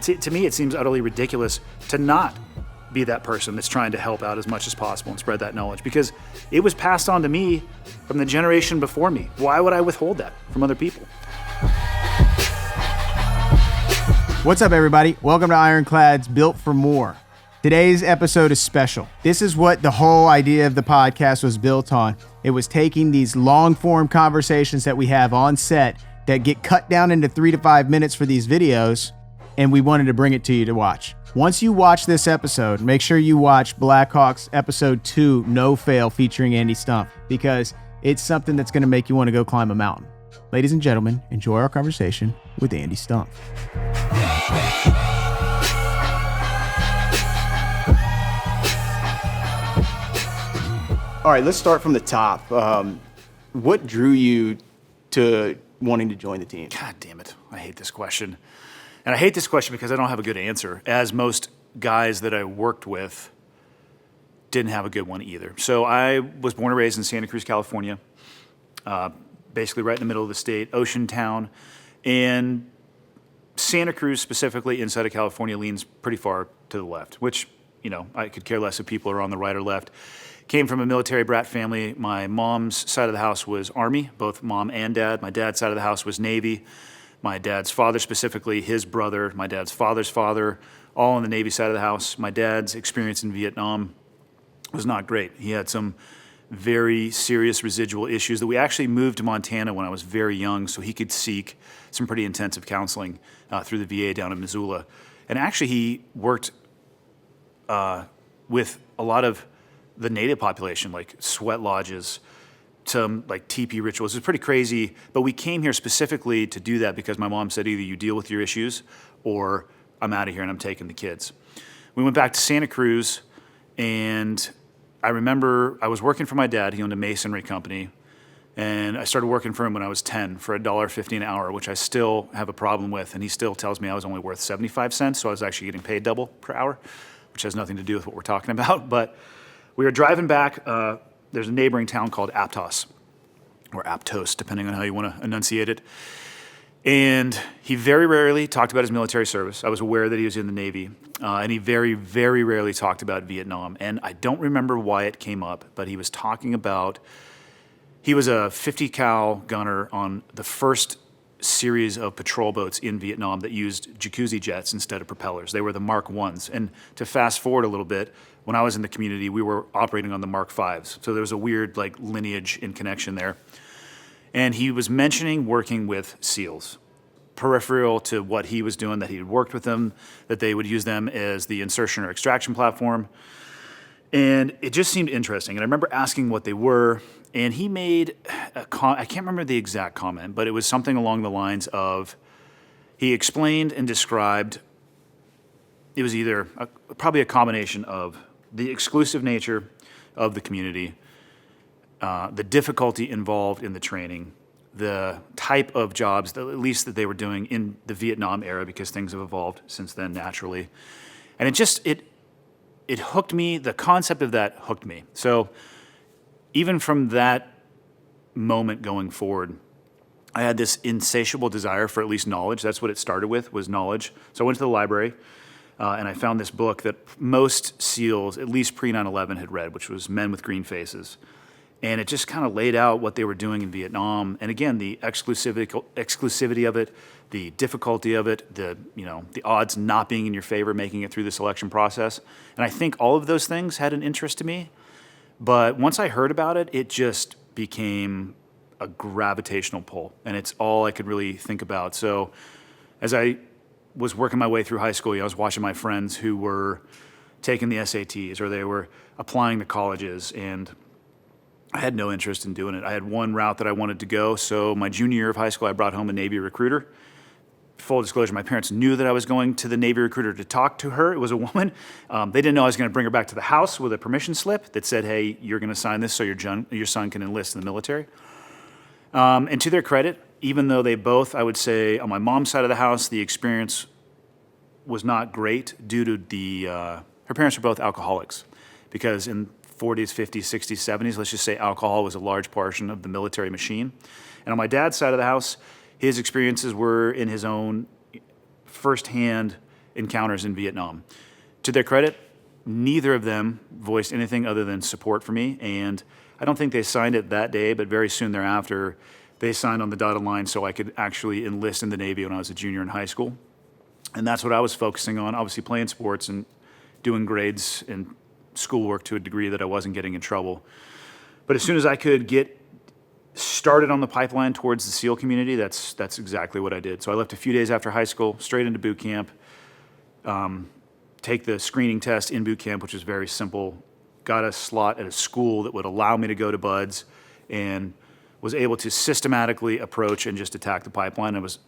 To me, it seems utterly ridiculous to not be that person that's trying to help out as much as possible and spread that knowledge, because it was passed on to me from the generation before me. Why would I withhold that from other people? What's up, everybody? Welcome to Ironclad's Built for More. Today's episode is special. This is what the whole idea of the podcast was built on. It was taking these long-form conversations that we have on set that get cut down into 3 to 5 minutes for these videos, and we wanted to bring it to you to watch. Once you watch this episode, make sure you watch Blackhawk's episode 2, No Fail, featuring Andy Stumpf, because it's something that's going to make you want to go climb a mountain. Ladies and gentlemen, enjoy our conversation with Andy Stumpf. All right, let's start from the top. What drew you to wanting to join the team? God damn it. I hate this question. And I hate this question because I don't have a good answer, as most guys that I worked with didn't have a good one either. So I was born and raised in Santa Cruz, California, basically right in the middle of the state, ocean town. And Santa Cruz, specifically inside of California, leans pretty far to the left, which, you know, I could care less if people are on the right or left. Came from a military brat family. My mom's side of the house was Army, both mom and dad. My dad's side of the house was Navy. My dad's father, specifically his brother, my dad's father's father, all on the Navy side of the house. My dad's experience in Vietnam was not great. He had some very serious residual issues that we actually moved to Montana when I was very young so he could seek some pretty intensive counseling through the VA down in Missoula. And actually he worked with a lot of the native population, like sweat lodges, some like teepee rituals. It's pretty crazy, but we came here specifically to do that because my mom said either you deal with your issues or I'm out of here and I'm taking the kids. We went back to Santa Cruz, and I remember I was working for my dad. He owned a masonry company, and I started working for him when I was 10 for $1.50 an hour, which I still have a problem with, and he still tells me I was only worth 75 cents, so I was actually getting paid double per hour, which has nothing to do with what we're talking about. But we were driving back. There's a neighboring town called Aptos, or Aptos, depending on how you want to enunciate it. And he very rarely talked about his military service. I was aware that he was in the Navy. And he very, very rarely talked about Vietnam. And I don't remember why it came up, but he was talking about, he was a 50 cal gunner on the first series of patrol boats in Vietnam that used jacuzzi jets instead of propellers. They were the Mark 1s. And to fast forward a little bit, when I was in the community, we were operating on the Mark 5s. So there was a weird like lineage and connection there. And he was mentioning working with SEALs, peripheral to what he was doing, that he had worked with them, that they would use them as the insertion or extraction platform. And it just seemed interesting. And I remember asking what they were, and he made I can't remember the exact comment, but it was something along the lines of, he explained and described, it was either probably a combination of the exclusive nature of the community, the difficulty involved in the training, the type of jobs, at least that they were doing in the Vietnam era, because things have evolved since then naturally. And it hooked me, the concept of that hooked me. So even from that moment going forward, I had this insatiable desire for at least knowledge. That's what it started with, was knowledge. So I went to the library, and I found this book that most SEALs, at least pre-9/11, had read, which was Men with Green Faces. And it just kind of laid out what they were doing in Vietnam. And again, the exclusivity of it, the difficulty of it, the odds not being in your favor, making it through the selection process. And I think all of those things had an interest to me. But once I heard about it, it just became a gravitational pull. And it's all I could really think about. So as I was working my way through high school, I was watching my friends who were taking the SATs or they were applying to colleges, and I had no interest in doing it. I had one route that I wanted to go. So my junior year of high school, I brought home a Navy recruiter. Full disclosure, my parents knew that I was going to the Navy recruiter to talk to her. It was a woman. They didn't know I was going to bring her back to the house with a permission slip that said, hey, you're going to sign this so your son can enlist in the military. And to their credit, even though they both, I would say, on my mom's side of the house, the experience was not great due to her parents were both alcoholics, because in 40s, 50s, 60s, 70s, let's just say alcohol was a large portion of the military machine. And on my dad's side of the house, his experiences were in his own firsthand encounters in Vietnam. To their credit, neither of them voiced anything other than support for me, and I don't think they signed it that day, but very soon thereafter, they signed on the dotted line so I could actually enlist in the Navy when I was a junior in high school. And that's what I was focusing on, obviously playing sports and doing grades and schoolwork to a degree that I wasn't getting in trouble. But as soon as I could get started on the pipeline towards the SEAL community, that's exactly what I did. So I left a few days after high school, straight into boot camp, take the screening test in boot camp, which was very simple, got a slot at a school that would allow me to go to BUD/S, and was able to systematically approach and just attack the pipeline. It was,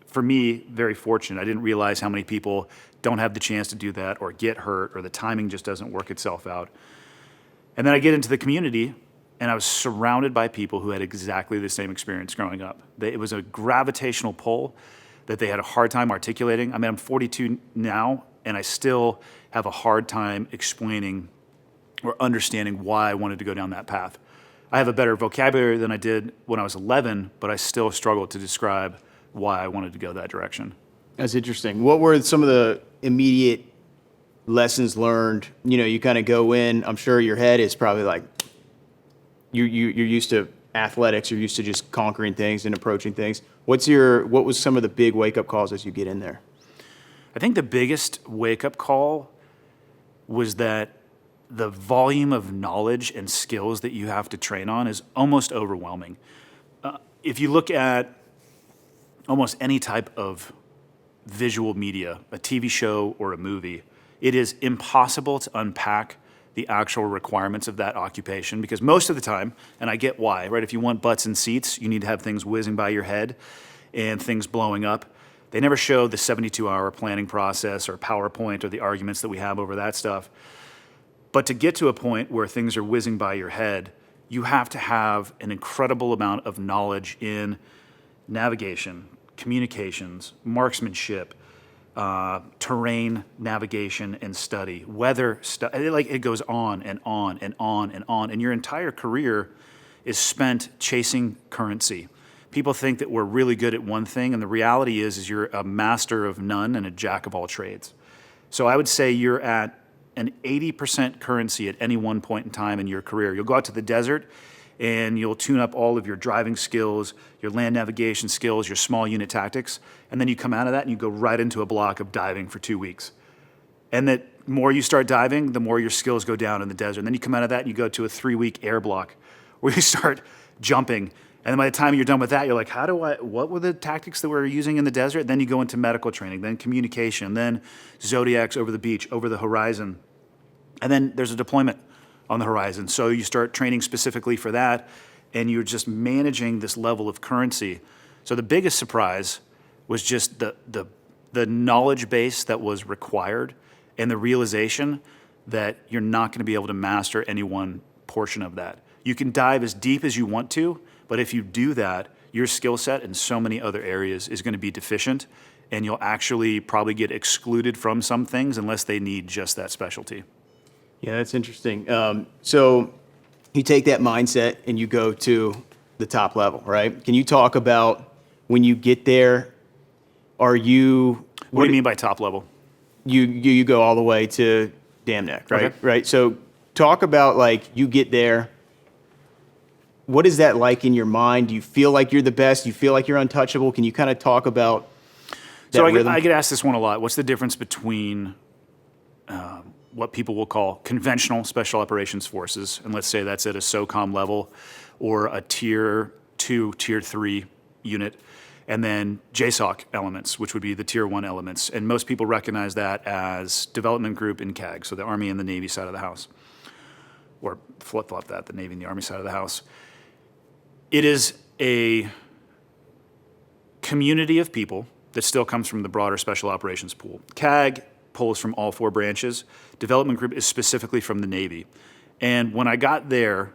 for me, very fortunate. I didn't realize how many people don't have the chance to do that or get hurt or the timing just doesn't work itself out. And then I get into the community, and I was surrounded by people who had exactly the same experience growing up. It was a gravitational pull that they had a hard time articulating. I mean, I'm 42 now, and I still have a hard time explaining or understanding why I wanted to go down that path. I have a better vocabulary than I did when I was 11, but I still struggle to describe why I wanted to go that direction. That's interesting. What were some of the immediate lessons learned? You know, you kind of go in, I'm sure your head is probably like, you're used to athletics, you're used to just conquering things and approaching things. What was some of the big wake-up calls as you get in there? I think the biggest wake-up call was that the volume of knowledge and skills that you have to train on is almost overwhelming. If you look at almost any type of visual media, a TV show or a movie, it is impossible to unpack the actual requirements of that occupation, because most of the time, and I get why, right? If you want butts in seats, you need to have things whizzing by your head and things blowing up. They never show the 72-hour planning process or PowerPoint or the arguments that we have over that stuff. But to get to a point where things are whizzing by your head, you have to have an incredible amount of knowledge in navigation, communications, marksmanship, terrain navigation and study, weather study. Like, it goes on and on and on and on. And your entire career is spent chasing currency. People think that we're really good at one thing, and the reality is you're a master of none and a jack of all trades. So I would say you're at an 80% currency at any one point in time in your career. You'll go out to the desert and you'll tune up all of your driving skills, your land navigation skills, your small unit tactics, and then you come out of that and you go right into a block of diving for 2 weeks. And the more you start diving, the more your skills go down in the desert. And then you come out of that and you go to a 3-week air block where you start jumping. And then by the time you're done with that, you're like, what were the tactics that we're using in the desert? Then you go into medical training, then communication, then Zodiacs over the beach, over the horizon. And then there's a deployment on the horizon. So you start training specifically for that, and you're just managing this level of currency. So the biggest surprise was just the knowledge base that was required and the realization that you're not going to be able to master any one portion of that. You can dive as deep as you want to, but if you do that, your skill set in so many other areas is going to be deficient, and you'll actually probably get excluded from some things unless they need just that specialty. Yeah, that's interesting. So you take that mindset and you go to the top level, right? Can you talk about when you get there, What do you mean by top level? You go all the way to Dam Neck, right? Okay. Right. So talk about, like, you get there. What is that like in your mind? Do you feel like you're the best? Do you feel like you're untouchable? Can you kind of talk about that So rhythm? I get asked this one a lot. What's the difference between what people will call conventional special operations forces, and let's say that's at a SOCOM level, or a tier 2, tier 3 unit, and then JSOC elements, which would be the tier 1 elements. And most people recognize that as development group in CAG, so the Army and the Navy side of the house, or flip-flop that, the Navy and the Army side of the house. It is a community of people that still comes from the broader special operations pool. CAG pulls from all 4 branches. Development group is specifically from the Navy. And when I got there,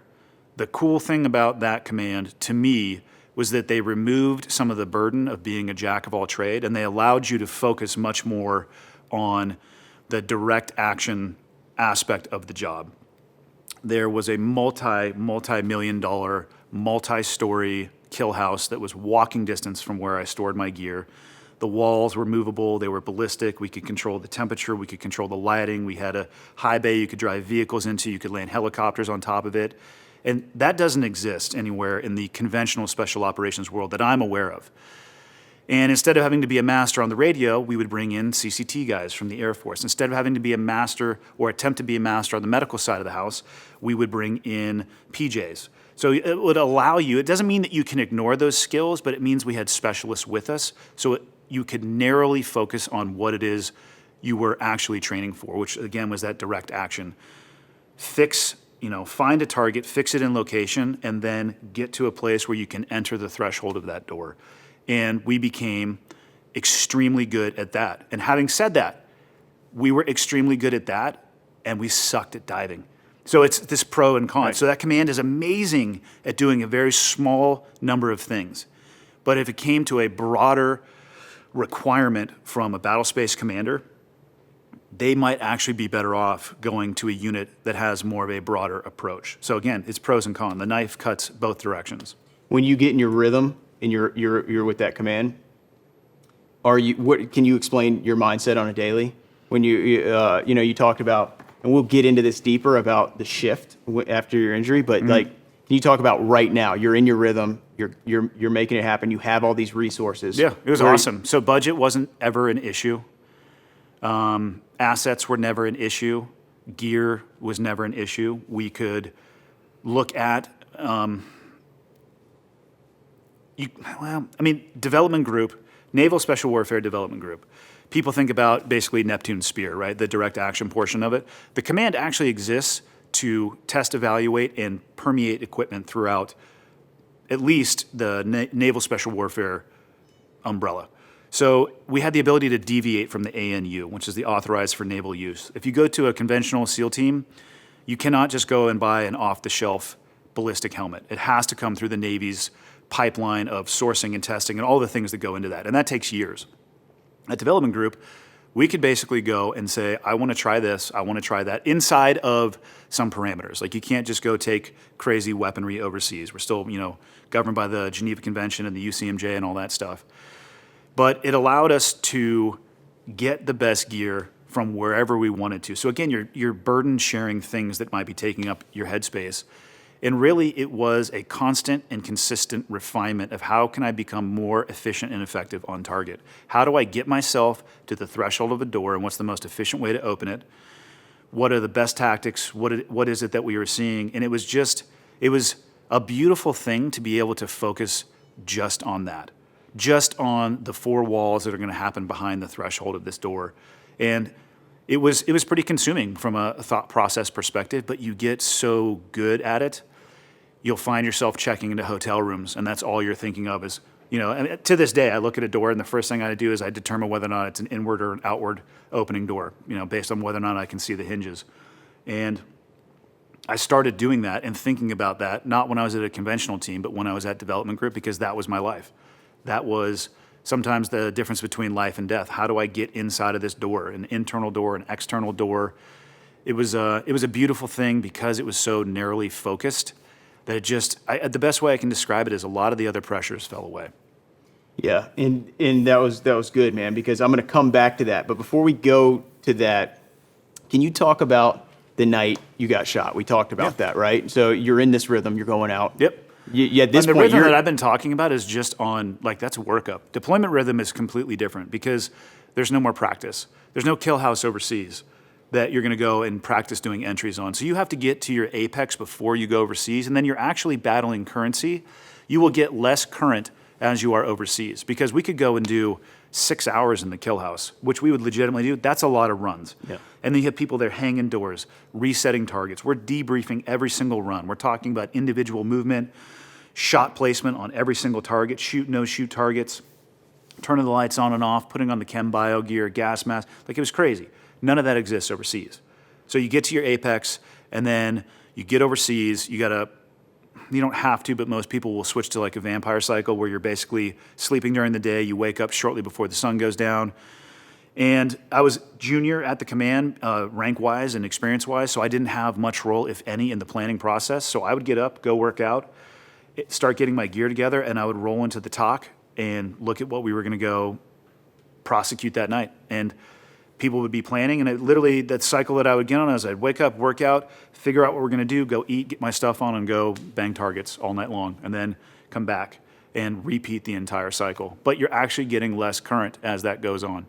the cool thing about that command to me was that they removed some of the burden of being a jack of all trade, and they allowed you to focus much more on the direct action aspect of the job. There was a multi-million dollar, multi-story kill house that was walking distance from where I stored my gear. The walls were movable. They were ballistic. We could control the temperature. We could control the lighting. We had a high bay you could drive vehicles into. You could land helicopters on top of it. And that doesn't exist anywhere in the conventional special operations world that I'm aware of. And instead of having to be a master on the radio, we would bring in CCT guys from the Air Force. Instead of having to be a master or attempt to be a master on the medical side of the house, we would bring in PJs. So it would allow you, it doesn't mean that you can ignore those skills, but it means we had specialists with us. So you could narrowly focus on what it is you were actually training for, which again was that direct action. Find a target, fix it in location, and then get to a place where you can enter the threshold of that door. And we became extremely good at that. And having said that, we were extremely good at that, and we sucked at diving. So it's this pro and con. Right. So that command is amazing at doing a very small number of things. But if it came to a broader requirement from a battle space commander, they might actually be better off going to a unit that has more of a broader approach. So again, it's pros and cons. The knife cuts both directions. When you get in your rhythm and you're with that command, can you explain your mindset on a daily? When you talked about, and we'll get into this deeper about the shift after your injury, but can you talk about right now? You're in your rhythm. You're making it happen. You have all these resources. Yeah, it was awesome. So budget wasn't ever an issue. Assets were never an issue. Gear was never an issue. We could look at, development group, Naval Special Warfare Development Group. People think about basically Neptune's Spear, right? The direct action portion of it. The command actually exists to test, evaluate, and permeate equipment throughout at least the Naval Special Warfare umbrella. So we had the ability to deviate from the ANU, which is the authorized for naval use. If you go to a conventional SEAL team, you cannot just go and buy an off-the-shelf ballistic helmet. It has to come through the Navy's pipeline of sourcing and testing and all the things that go into that, and that takes years. At Development Group, we could basically go and say, I want to try this, I want to try that, inside of some parameters. Like you can't just go take crazy weaponry overseas. We're still, governed by the Geneva Convention and the UCMJ and all that stuff. But it allowed us to get the best gear from wherever we wanted to. So again, you're burden sharing things that might be taking up your headspace. And really, it was a constant and consistent refinement of how can I become more efficient and effective on target? How do I get myself to the threshold of a door, and what's the most efficient way to open it? What are the best tactics? What is it that we were seeing? And it was a beautiful thing to be able to focus just on that, just on the four walls that are going to happen behind the threshold of this door. And it was pretty consuming from a thought process perspective, but you get so good at it, you'll find yourself checking into hotel rooms, and that's all you're thinking of is, and to this day, I look at a door, and the first thing I do is I determine whether or not it's an inward or an outward opening door, based on whether or not I can see the hinges. And I started doing that and thinking about that, not when I was at a conventional team, but when I was at Development Group, because that was my life. That was sometimes the difference between life and death. How do I get inside of this door, an internal door, an external door? It was a beautiful thing because it was so narrowly focused that the best way I can describe it is a lot of the other pressures fell away. Yeah, and that was good, man, because I'm going to come back to that. But before we go to that, can you talk about the night you got shot? We talked about that, right? So you're in this rhythm, you're going out. Yep. At this point, point, the rhythm that I've been talking about is just on, that's workup. Deployment rhythm is completely different because there's no more practice. There's no kill house overseas that you're going to go and practice doing entries on. So you have to get to your apex before you go overseas, and then you're actually battling currency. You will get less current as you are overseas because we could go and do 6 hours in the kill house, which we would legitimately do. That's a lot of runs. Yeah. And then you have people there hanging doors, resetting targets. We're debriefing every single run. We're talking about individual movement, shot placement on every single target, shoot, no shoot targets, turning the lights on and off, putting on the chem bio gear, gas mask. It was crazy. None of that exists overseas. So you get to your apex, and then you get overseas. You don't have to, but most people will switch to a vampire cycle where you're basically sleeping during the day. You wake up shortly before the sun goes down. And I was junior at the command, rank-wise and experience-wise, so I didn't have much role, if any, in the planning process. So I would get up, go work out, start getting my gear together, and I would roll into the TOC and look at what we were going to go prosecute that night. And people would be planning, and literally that cycle that I would get on is I'd wake up, work out, figure out what we're going to do, go eat, get my stuff on, and go bang targets all night long, and then come back and repeat the entire cycle. But you're actually getting less current as that goes on.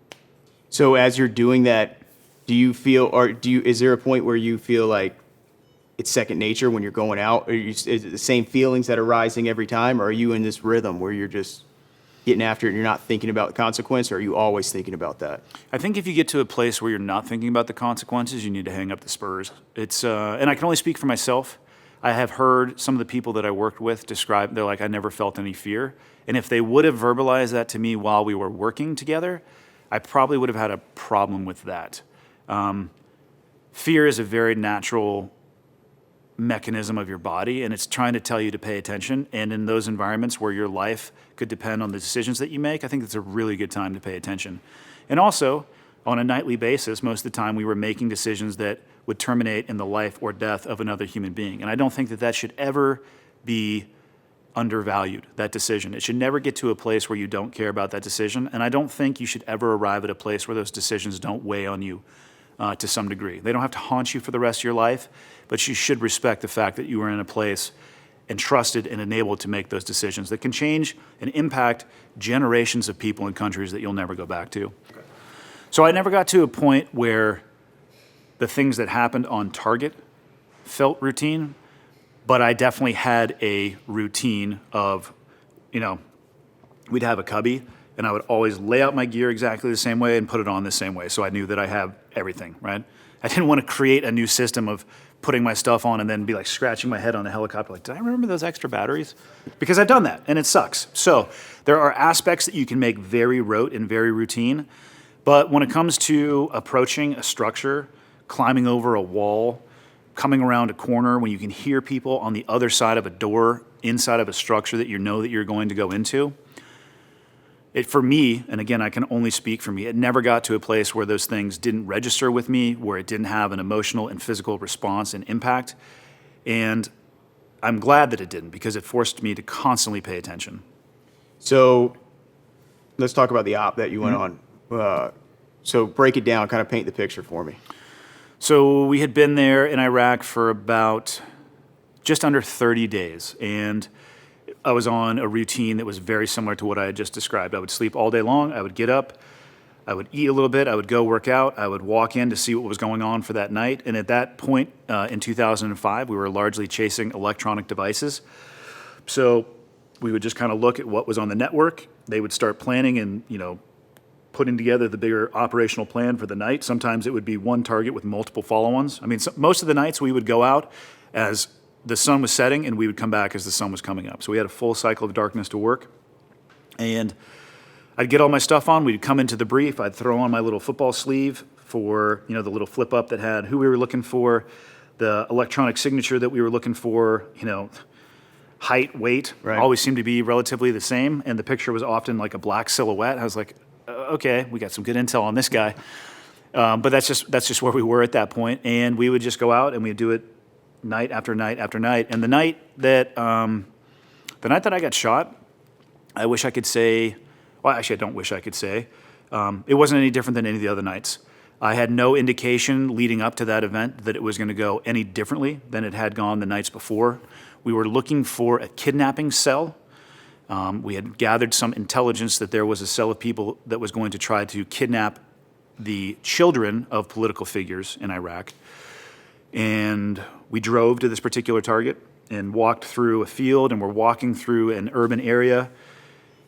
So as you're doing that, do you feel, or is there a point where you feel like it's second nature when you're going out? Is it the same feelings that are rising every time, or are you in this rhythm where you're just getting after it and you're not thinking about the consequence, or are you always thinking about that? I think if you get to a place where you're not thinking about the consequences, you need to hang up the spurs. It's and I can only speak for myself. I have heard some of the people that I worked with describe, they're like, I never felt any fear. And if they would have verbalized that to me while we were working together, I probably would have had a problem with that. Fear is a very natural mechanism of your body, and it's trying to tell you to pay attention. And in those environments where your life could depend on the decisions that you make, I think it's a really good time to pay attention. And also, on a nightly basis, most of the time we were making decisions that would terminate in the life or death of another human being. And I don't think that that should ever be undervalued, that decision. It should never get to a place where you don't care about that decision. And I don't think you should ever arrive at a place where those decisions don't weigh on you to some degree. They don't have to haunt you for the rest of your life, but you should respect the fact that you are in a place and trusted and enabled to make those decisions that can change and impact generations of people in countries that you'll never go back to. Okay. So I never got to a point where the things that happened on target felt routine, but I definitely had a routine of, we'd have a cubby, and I would always lay out my gear exactly the same way and put it on the same way, so I knew that I have everything, right? I didn't want to create a new system of putting my stuff on and then be like scratching my head on a helicopter like, did I remember those extra batteries? Because I've done that, and it sucks. So there are aspects that you can make very rote and very routine, but when it comes to approaching a structure, climbing over a wall, coming around a corner when you can hear people on the other side of a door inside of a structure that you know that you're going to go into, for me, and again, I can only speak for me, it never got to a place where those things didn't register with me, where it didn't have an emotional and physical response and impact. And I'm glad that it didn't, because it forced me to constantly pay attention. So let's talk about the op that you went on. So break it down, kind of paint the picture for me. So we had been there in Iraq for about just under 30 days, and I was on a routine that was very similar to what I had just described. I would sleep all day long, I would get up, I would eat a little bit, I would go work out, I would walk in to see what was going on for that night. And at that point in 2005, we were largely chasing electronic devices. So we would just kind of look at what was on the network. They would start planning and, putting together the bigger operational plan for the night. Sometimes it would be one target with multiple follow-ons. I mean, most of the nights we would go out as the sun was setting, and we would come back as the sun was coming up. So we had a full cycle of darkness to work. And I'd get all my stuff on. We'd come into the brief. I'd throw on my little football sleeve for, the little flip up that had who we were looking for, the electronic signature that we were looking for, height, weight, right, always seemed to be relatively the same. And the picture was often like a black silhouette. I was like, okay, we got some good intel on this guy. But that's just where we were at that point. And we would just go out and we'd do it night after night after night. And the night that I got shot, I wish I could say, well, actually I don't wish I could say, it wasn't any different than any of the other nights. I had no indication leading up to that event that it was going to go any differently than it had gone the nights before. We were looking for a kidnapping cell. We had gathered some intelligence that there was a cell of people that was going to try to kidnap the children of political figures in Iraq. And we drove to this particular target and walked through a field, and we're walking through an urban area.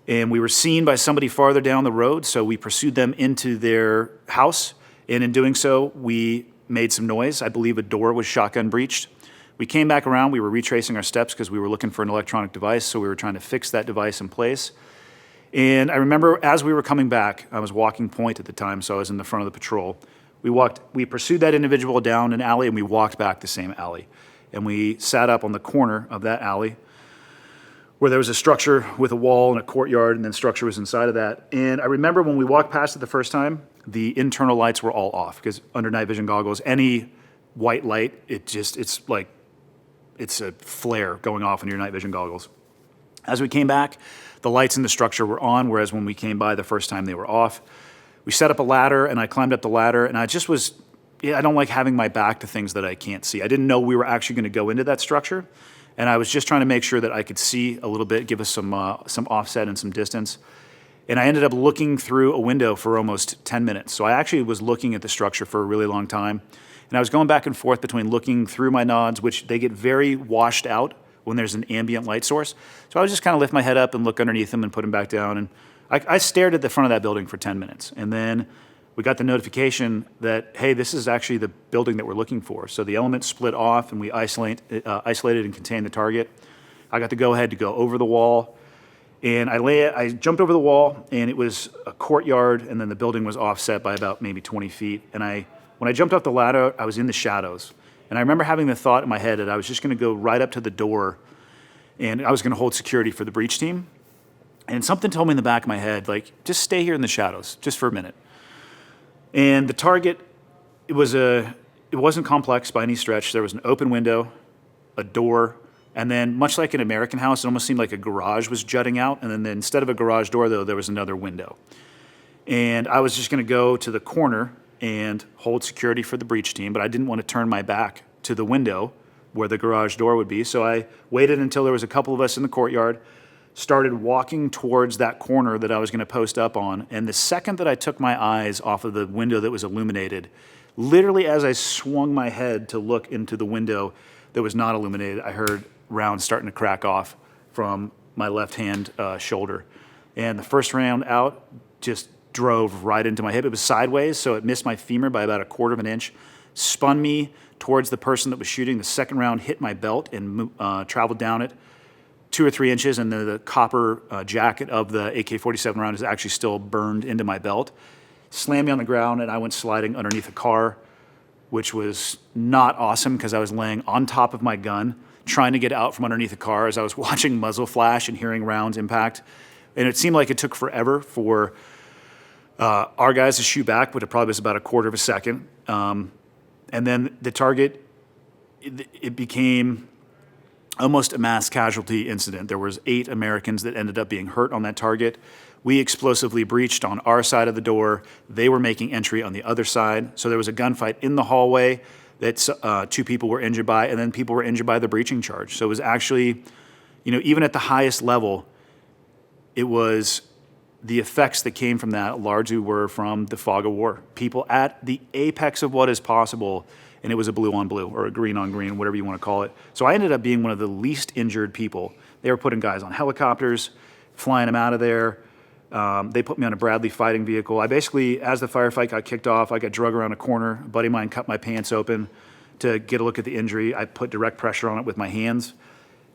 And we were seen by somebody farther down the road, so we pursued them into their house. And in doing so, we made some noise. I believe a door was shotgun breached. We came back around. We were retracing our steps because we were looking for an electronic device, so we were trying to fix that device in place. And I remember as we were coming back, I was walking point at the time, so I was in the front of the patrol. We pursued that individual down an alley, and we walked back the same alley. And we sat up on the corner of that alley where there was a structure with a wall and a courtyard, and then structure was inside of that. And I remember when we walked past it the first time, the internal lights were all off, because under night vision goggles, any white light, it's a flare going off in your night vision goggles. As we came back, the lights in the structure were on, whereas when we came by the first time, they were off. we set up a ladder, and I climbed up the ladder, and I don't like having my back to things that I can't see. I didn't know we were actually going to go into that structure, and I was just trying to make sure that I could see a little bit, give us some offset and some distance. And I ended up looking through a window for almost 10 minutes. So I actually was looking at the structure for a really long time. And I was going back and forth between looking through my nods, which they get very washed out when there's an ambient light source. So I was just kind of lift my head up and look underneath them and put them back down. And I stared at the front of that building for 10 minutes. And then we got the notification that, hey, this is actually the building that we're looking for. So the elements split off, and we isolated and contained the target. I got the go-ahead to go over the wall. And I jumped over the wall, and it was a courtyard, and then the building was offset by about maybe 20 feet. And when I jumped up the ladder, I was in the shadows. And I remember having the thought in my head that I was just going to go right up to the door, and I was going to hold security for the breach team. And something told me in the back of my head, like, just stay here in the shadows, just for a minute. And the target, it wasn't complex by any stretch. There was an open window, a door, and then much like an American house, it almost seemed like a garage was jutting out. And then instead of a garage door, though, there was another window. And I was just going to go to the corner and hold security for the breach team, but I didn't want to turn my back to the window where the garage door would be. So I waited until there was a couple of us in the courtyard, started walking towards that corner that I was going to post up on. And the second that I took my eyes off of the window that was illuminated, literally as I swung my head to look into the window that was not illuminated, I heard rounds starting to crack off from my left-hand shoulder. And the first round out just drove right into my hip. It was sideways, so it missed my femur by about 1/4 of an inch, spun me towards the person that was shooting. The second round hit my belt and traveled down it 2 or 3 inches, and the copper jacket of the AK-47 round is actually still burned into my belt. Slammed me on the ground, and I went sliding underneath a car, which was not awesome because I was laying on top of my gun, trying to get out from underneath the car as I was watching muzzle flash and hearing rounds impact. And it seemed like it took forever for our guys to shoot back, but it probably was about 1/4 of a second. And then the target, it became almost a mass casualty incident. There was 8 Americans that ended up being hurt on that target. We explosively breached on our side of the door. They were making entry on the other side. So there was a gunfight in the hallway that 2 people were injured by, and then people were injured by the breaching charge. So it was actually, even at the highest level, it was the effects that came from that largely were from the fog of war. People at the apex of what is possible, and it was a blue on blue or a green on green, whatever you want to call it. So I ended up being one of the least injured people. They were putting guys on helicopters, flying them out of there. They put me on a Bradley fighting vehicle. I basically, as the firefight got kicked off, I got drug around a corner. A buddy of mine cut my pants open to get a look at the injury. I put direct pressure on it with my hands.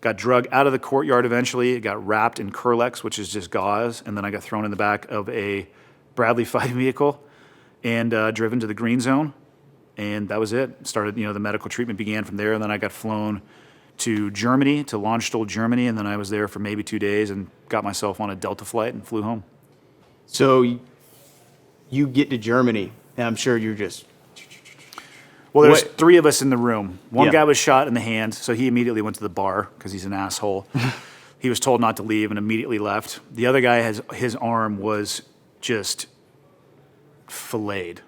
Got drug out of the courtyard eventually. It got wrapped in Curlex, which is just gauze, and then I got thrown in the back of a Bradley fighting vehicle and driven to the green zone. And that was it. Started, the medical treatment began from there, and then I got flown to Germany, to Landstuhl, Germany, and then I was there for maybe 2 days and got myself on a Delta flight and flew home. So you get to Germany, and I'm sure you're just... Well, there's 3 of us in the room. One Yeah. guy was shot in the hand, so he immediately went to the bar because he's an asshole. He was told not to leave and immediately left. The other guy, his arm was just filleted.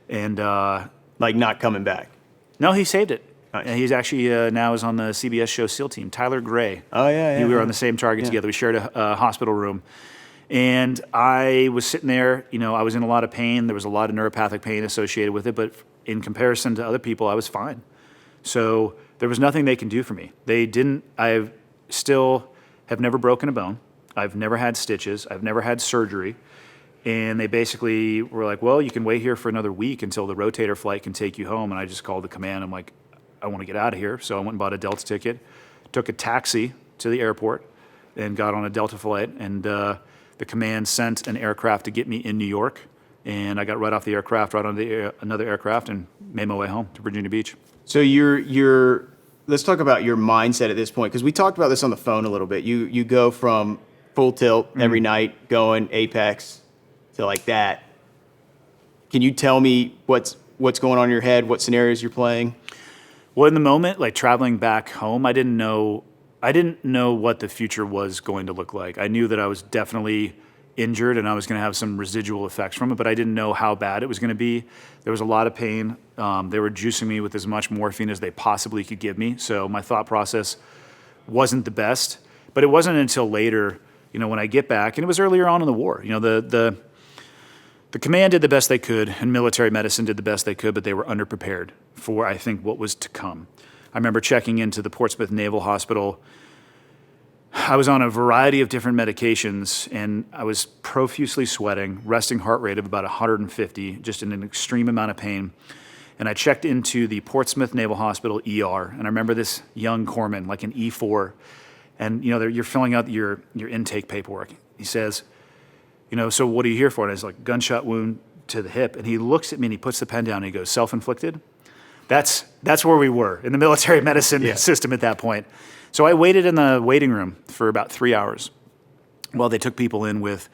And like not coming back. no, he saved it. Nice. And he's actually now is on the CBS show SEAL Team. Tyler Gray. Oh, yeah. We were on the same target together. We shared a hospital room. And I was sitting there, I was in a lot of pain. There was a lot of neuropathic pain associated with it, but in comparison to other people, I was fine. So there was nothing they can do for me. I still have never broken a bone. I've never had stitches. I've never had surgery. And they basically were like, well, you can wait here for another week until the rotator flight can take you home. And I just called the command. I'm like, I want to get out of here. So I went and bought a Delta ticket, took a taxi to the airport, and got on a Delta flight. And the command sent an aircraft to get me in New York. And I got right off the aircraft, right on another aircraft, and made my way home to Virginia Beach. So let's talk about your mindset at this point, because we talked about this on the phone a little bit. You go from full tilt every night, going apex to like that. Can you tell me what's going on in your head, what scenarios you're playing? Well, in the moment, like traveling back home, I didn't know what the future was going to look like. I knew that I was definitely injured and I was going to have some residual effects from it, but I didn't know how bad it was going to be. There was a lot of pain. They were juicing me with as much morphine as they possibly could give me. So my thought process wasn't the best, but it wasn't until later, when I get back, and it was earlier on in the war, the command did the best they could, and military medicine did the best they could, but they were underprepared for, I think, what was to come. I remember checking into the Portsmouth Naval Hospital. I was on a variety of different medications, and I was profusely sweating, resting heart rate of about 150, just in an extreme amount of pain. And I checked into the Portsmouth Naval Hospital ER, and I remember this young corpsman, like an E4, and you're filling out your intake paperwork. He says, so what are you here for? And I was like, gunshot wound to the hip. And he looks at me and he puts the pen down and he goes, self-inflicted? That's where we were in the military medicine system at that point. So I waited in the waiting room for about 3 hours while they took people in with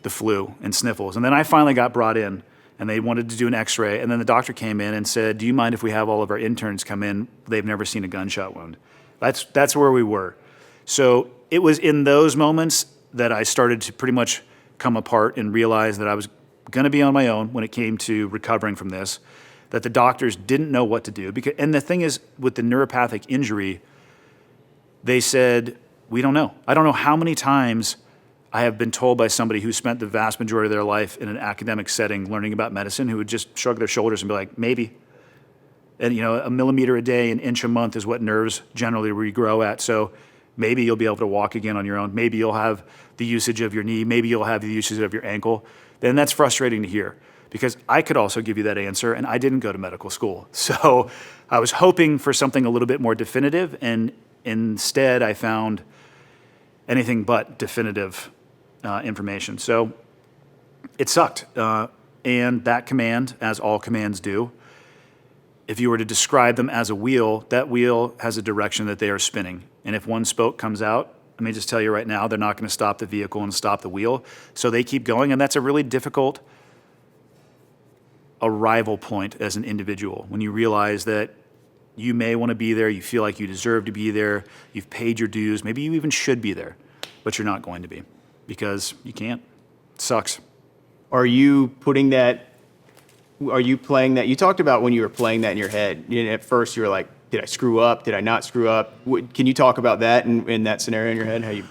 the flu and sniffles. And then I finally got brought in and they wanted to do an x-ray. And then the doctor came in and said, do you mind if we have all of our interns come in? They've never seen a gunshot wound. That's where we were. So it was in those moments that I started to pretty much come apart and realize that I was going to be on my own when it came to recovering from this, that the doctors didn't know what to do. And the thing is, with the neuropathic injury, they said, we don't know. I don't know how many times I have been told by somebody who spent the vast majority of their life in an academic setting learning about medicine who would just shrug their shoulders and be like, maybe. And, a millimeter a day, an inch a month is what nerves generally regrow at. So maybe you'll be able to walk again on your own. Maybe you'll have the usage of your knee. Maybe you'll have the usage of your ankle. Then that's frustrating to hear because I could also give you that answer and I didn't go to medical school. So I was hoping for something a little bit more definitive, and instead I found anything but definitive information. So it sucked. And that command, as all commands do, if you were to describe them as a wheel, that wheel has a direction that they are spinning. And if one spoke comes out, let me just tell you right now, they're not going to stop the vehicle and stop the wheel. So they keep going, and that's a really difficult arrival point as an individual. When you realize that you may want to be there, you feel like you deserve to be there, you've paid your dues, maybe you even should be there, but you're not going to be because you can't. It sucks. Are you playing that? You talked about when you were playing that in your head. At first you were like, did I screw up? Did I not screw up? Can you talk about that in that scenario in your head? How you?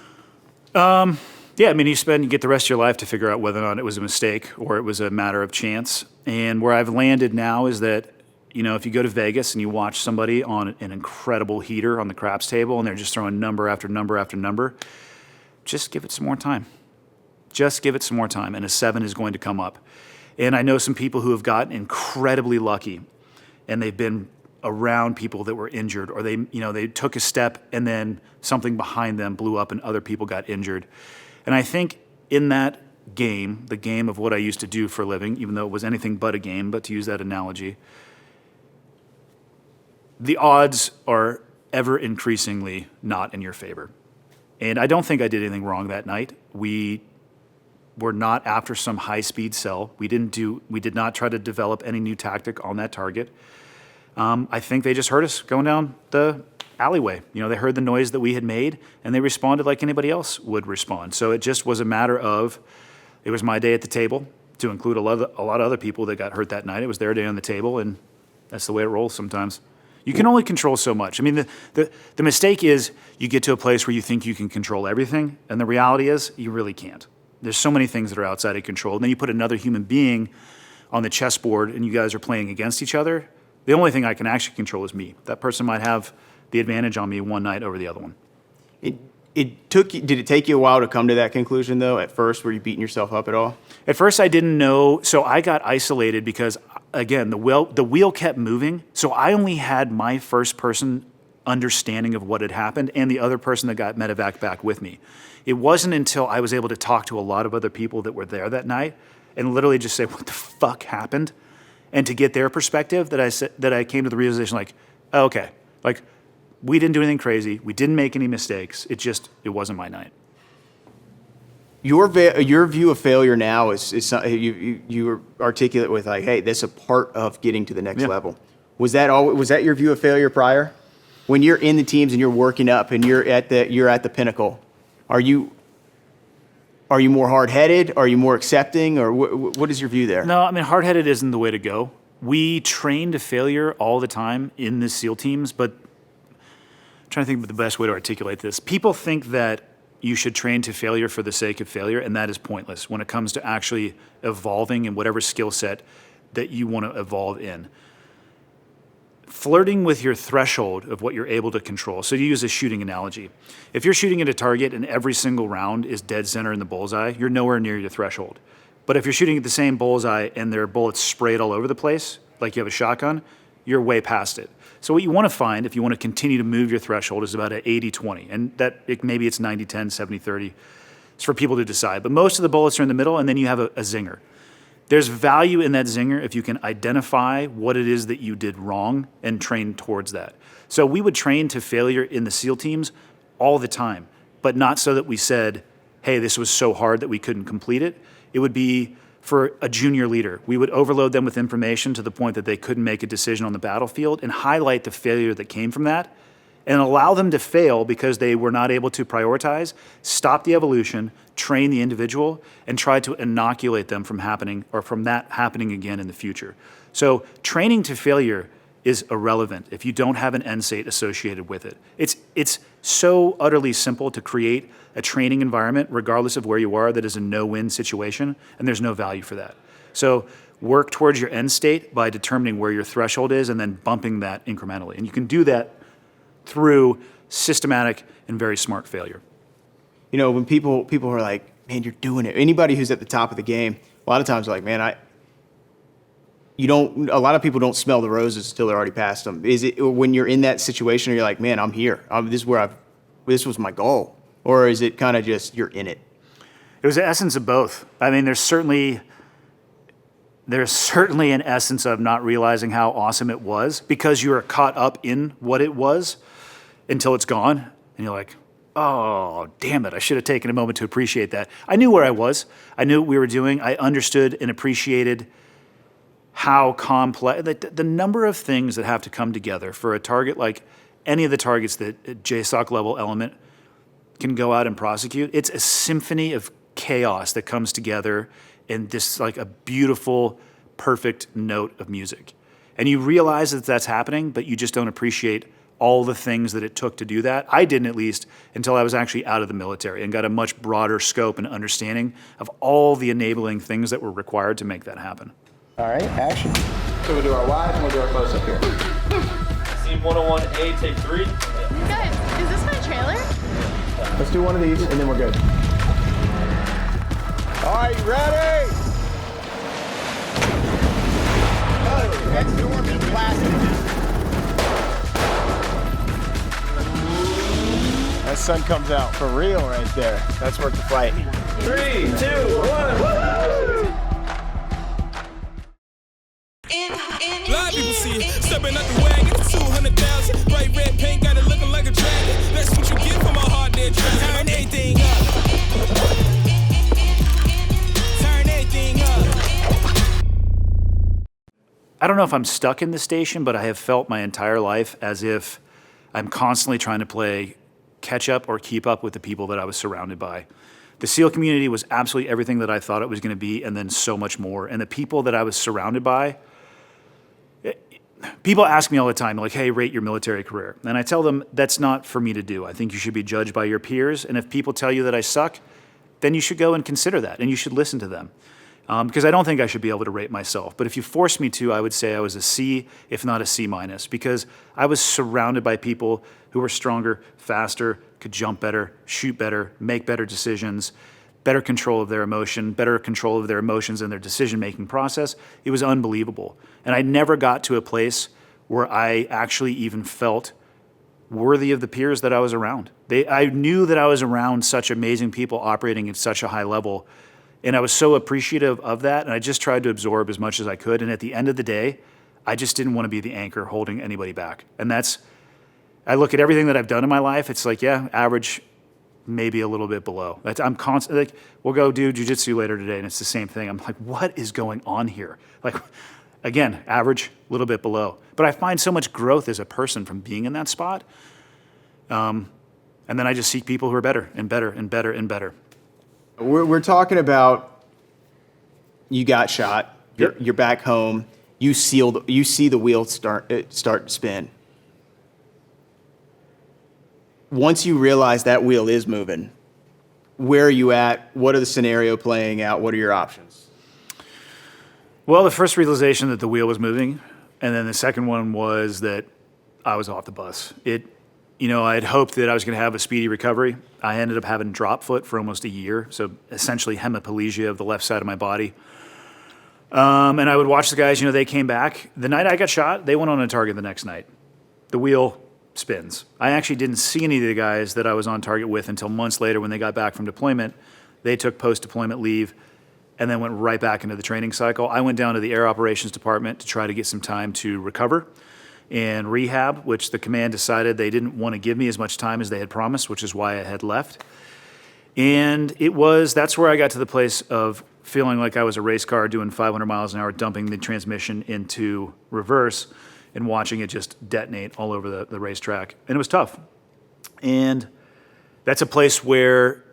Yeah, I mean, you get the rest of your life to figure out whether or not it was a mistake or it was a matter of chance. And where I've landed now is that, if you go to Vegas and you watch somebody on an incredible heater on the craps table and they're just throwing number after number after number, just give it some more time. Just give it some more time, and a 7 is going to come up. And I know some people who have gotten incredibly lucky, and they've been around people that were injured, or they took a step and then something behind them blew up and other people got injured. And I think in that game, the game of what I used to do for a living, even though it was anything but a game, but to use that analogy, the odds are ever increasingly not in your favor. And I don't think I did anything wrong that night. We were not after some high-speed cell. We did not try to develop any new tactic on that target. I think they just heard us going down the alleyway. They heard the noise that we had made, and they responded like anybody else would respond. So it just was a matter of, it was my day at the table, to include a lot of other people that got hurt that night. It was their day on the table, and that's the way it rolls sometimes. You can only control so much. I mean, the mistake is you get to a place where you think you can control everything, and the reality is you really can't. There's so many things that are outside of control. And then you put another human being on the chessboard, and you guys are playing against each other. The only thing I can actually control is me. That person might have the advantage on me one night over the other one. Did it take you a while to come to that conclusion, though, at first? Were you beating yourself up at all? At first, I didn't know. So I got isolated because, again, the wheel kept moving. So I only had my first-person understanding of what had happened and the other person that got medevac back with me. It wasn't until I was able to talk to a lot of other people that were there that night and literally just say, what the fuck happened? And to get their perspective that I came to the realization, like, oh, okay, like, we didn't do anything crazy. We didn't make any mistakes. It wasn't my night. Your view of failure now is something you were articulate with, like, hey, this is a part of getting to the next level. Was that your view of failure prior? When you're in the teams and you're working up and you're at the pinnacle, are you Are you more hard-headed? Are you more accepting? Or what is your view there? No, I mean, hard-headed isn't the way to go. We train to failure all the time in the SEAL teams, but I'm trying to think of the best way to articulate this. People think that you should train to failure for the sake of failure, and that is pointless when it comes to actually evolving in whatever skill set that you want to evolve in. Flirting with your threshold of what you're able to control. So to use a shooting analogy, if you're shooting at a target and every single round is dead center in the bullseye, you're nowhere near your threshold. But if you're shooting at the same bullseye and there are bullets sprayed all over the place, like you have a shotgun, you're way past it. So what you want to find, if you want to continue to move your threshold, is about an 80-20. And maybe it's 90-10, 70-30. It's for people to decide. But most of the bullets are in the middle, and then you have a zinger. There's value in that zinger if you can identify what it is that you did wrong and train towards that. So we would train to failure in the SEAL teams all the time, but not so that we said, hey, this was so hard that we couldn't complete it. It would be for a junior leader. We would overload them with information to the point that they couldn't make a decision on the battlefield and highlight the failure that came from that and allow them to fail because they were not able to prioritize, stop the evolution, train the individual, and try to inoculate them from happening or from that happening again in the future. So training to failure is irrelevant if you don't have an end state associated with it. It's so utterly simple to create a training environment, regardless of where you are, that is a no-win situation, and there's no value for that. So work towards your end state by determining where your threshold is and then bumping that incrementally. And you can do that through systematic and very smart failure. You know, when people are like, man, you're doing it. Anybody who's at the top of the game, a lot of times they're like, man, a lot of people don't smell the roses until they're already past them. Is it when you're in that situation and you're like, man, I'm here. This was my goal. Or is it kind of just you're in it? It was the essence of both. I mean, there's certainly an essence of not realizing how awesome it was because you are caught up in what it was until it's gone. And you're like, oh, damn it, I should have taken a moment to appreciate that. I knew where I was. I knew what we were doing. I understood and appreciated how complex, the number of things that have to come together for a target like any of the targets that JSOC level element can go out and prosecute. It's a symphony of chaos that comes together in this like a beautiful, perfect note of music. And you realize that that's happening, but you just don't appreciate all the things that it took to do that. I didn't, at least, until I was actually out of the military and got a much broader scope and understanding of all the enabling things that were required to make that happen. All right, action. So we'll do our wide and we'll do our close up here. Scene 101A, take 3. Guys, is this my trailer? Let's do one of these and then we're good. All right, ready? Oh, that storm is blasting. That sun comes out for real right there. That's worth the fight. 3, 2, 1, woo! A lot of people see it, stepping out the wagon, 200,000. Bright red paint, got it looking like a dragon. That's what you get from a hard dead track. Turn everything up. Turn everything up. I don't know if I'm stuck in the station, but I have felt my entire life as if I'm constantly trying to play catch up or keep up with the people that I was surrounded by. The SEAL community was absolutely everything that I thought it was going to be, and then so much more. And the people that I was surrounded by, people ask me all the time, like, hey, rate your military career. And I tell them that's not for me to do. I think you should be judged by your peers. And if people tell you that I suck, then you should go and consider that, and you should listen to them. Because I don't think I should be able to rate myself. But if you force me to, I would say I was a C, if not a C minus, because I was surrounded by people who were stronger, faster, could jump better, shoot better, make better decisions, better control of their emotions and their decision-making process. It was unbelievable. And I never got to a place where I actually even felt worthy of the peers that I was around. I knew that I was around such amazing people operating at such a high level, and I was so appreciative of that, and I just tried to absorb as much as I could. And at the end of the day, I just didn't want to be the anchor holding anybody back. And I look at everything that I've done in my life, it's like, yeah, average, maybe a little bit below. I'm constantly, like, we'll go do jujitsu later today, and it's the same thing. I'm like, what is going on here? Like, again, average, a little bit below. But I find so much growth as a person from being in that spot. And then I just seek people who are better and better and better and better. We're talking about you got shot. Yep. You're back home. You see the wheel start to spin. Once you realize that wheel is moving, where are you at? What are the scenario playing out? What are your options? Well, the first realization that the wheel was moving, and then the second one was that I was off the bus. I had hoped that I was going to have a speedy recovery. I ended up having drop foot for almost a year, so essentially hemiplegia of the left side of my body. And I would watch the guys, they came back. The night I got shot, they went on a target the next night. The wheel spins. I actually didn't see any of the guys that I was on target with until months later when they got back from deployment. They took post-deployment leave and then went right back into the training cycle. I went down to the Air Operations Department to try to get some time to recover and rehab, which the command decided they didn't want to give me as much time as they had promised, which is why I had left. And that's where I got to the place of feeling like I was a race car doing 500 miles an hour, dumping the transmission into reverse and watching it just detonate all over the racetrack. And it was tough. And that's a place where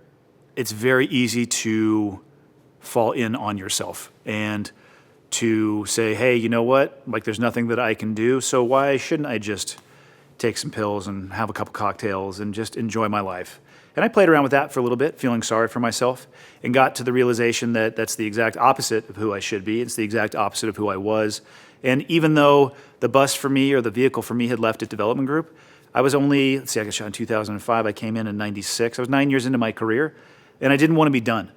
it's very easy to fall in on yourself and to say, hey, you know what? Like, there's nothing that I can do, so why shouldn't I just take some pills and have a couple cocktails and just enjoy my life? And I played around with that for a little bit, feeling sorry for myself, and got to the realization that that's the exact opposite of who I should be. It's the exact opposite of who I was. And even though the bus for me or the vehicle for me had left at development group, I was only, I got shot in 2005. I came in 96. I was 9 years into my career, and I didn't want to be done.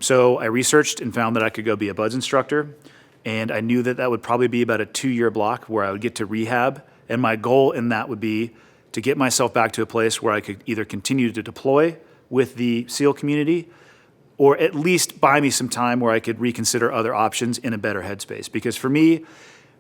So I researched and found that I could go be a BUDS instructor, and I knew that would probably be about a 2-year block where I would get to rehab, and my goal in that would be to get myself back to a place where I could either continue to deploy with the SEAL community or at least buy me some time where I could reconsider other options in a better headspace. Because for me,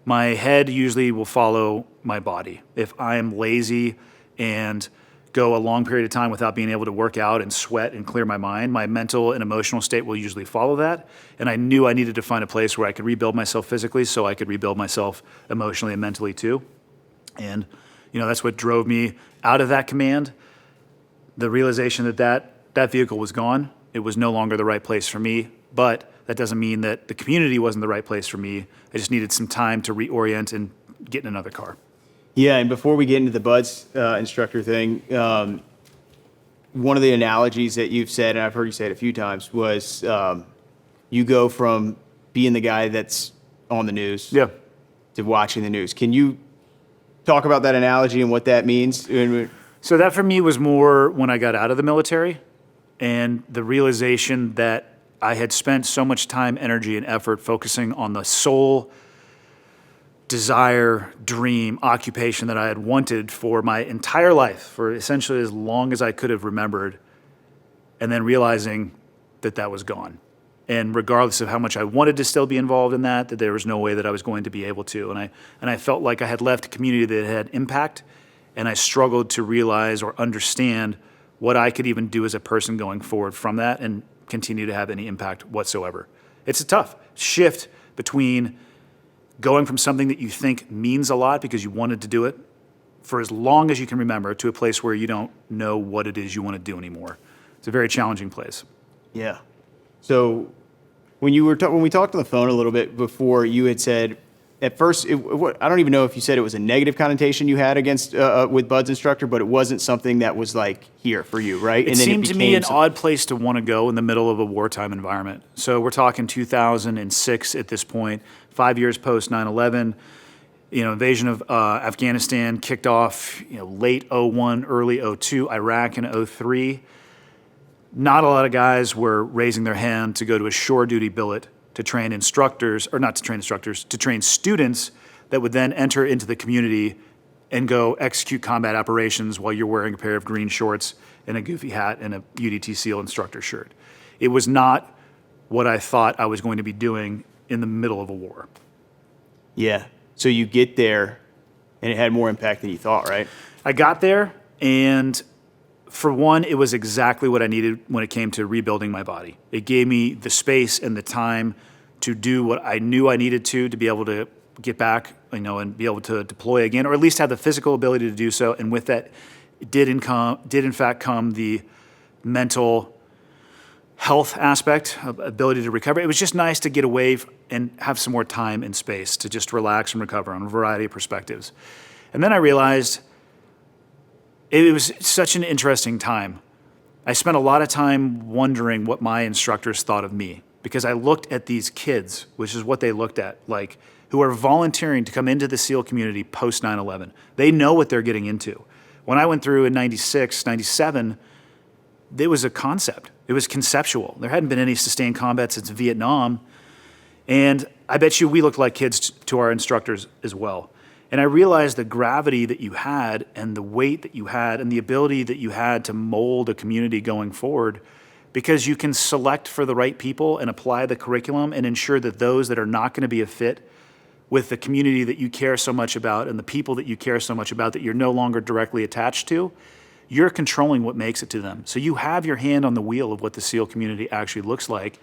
my head usually will follow my body. If I am lazy and go a long period of time without being able to work out and sweat and clear my mind, my mental and emotional state will usually follow that. And I knew I needed to find a place where I could rebuild myself physically so I could rebuild myself emotionally and mentally too. And that's what drove me out of that command. The realization that vehicle was gone. It was no longer the right place for me, but that doesn't mean that the community wasn't the right place for me. I just needed some time to reorient and get in another car. Yeah, and before we get into the BUDS instructor thing, one of the analogies that you've said, and I've heard you say it a few times, was you go from being the guy that's on the news to watching the news. Can you talk about that analogy and what that means? So that for me was more when I got out of the military and the realization that I had spent so much time, energy, and effort focusing on the sole desire, dream, occupation that I had wanted for my entire life, for essentially as long as I could have remembered, and then realizing that was gone. And regardless of how much I wanted to still be involved in that there was no way that I was going to be able to. And I felt like I had left a community that had impact, and I struggled to realize or understand what I could even do as a person going forward from that and continue to have any impact whatsoever. It's a tough shift between going from something that you think means a lot because you wanted to do it for as long as you can remember to a place where you don't know what it is you want to do anymore. It's a very challenging place. Yeah. So when we talked on the phone a little bit before, you had said at first, I don't even know if you said it was a negative connotation you had against with BUDS instructor, but it wasn't something that was like here for you, right? It seemed to me an odd place to want to go in the middle of a wartime environment. So we're talking 2006 at this point, 5 years post 9/11. Invasion of Afghanistan kicked off late 01, early 02, Iraq in 03. Not a lot of guys were raising their hand to go to a shore duty billet to train instructors, or not to train instructors, to train students that would then enter into the community and go execute combat operations while you're wearing a pair of green shorts and a goofy hat and a UDT SEAL instructor shirt. It was not what I thought I was going to be doing in the middle of a war. Yeah. So you get there, and it had more impact than you thought, right? I got there, and for one, it was exactly what I needed when it came to rebuilding my body. It gave me the space and the time to do what I knew I needed to be able to get back, and be able to deploy again, or at least have the physical ability to do so. And with that, it did in fact come the mental health aspect, ability to recover. It was just nice to get away and have some more time and space to just relax and recover on a variety of perspectives. And then I realized it was such an interesting time. I spent a lot of time wondering what my instructors thought of me, because I looked at these kids, which is what they looked at, like, who are volunteering to come into the SEAL community post 9/11. They know what they're getting into. When I went through in 96, 97, it was a concept. It was conceptual. There hadn't been any sustained combat since Vietnam. And I bet you we looked like kids to our instructors as well. And I realized the gravity that you had and the weight that you had and the ability that you had to mold a community going forward, because you can select for the right people and apply the curriculum and ensure that those that are not going to be a fit with the community that you care so much about and the people that you care so much about that you're no longer directly attached to, you're controlling what makes it to them. So you have your hand on the wheel of what the SEAL community actually looks like.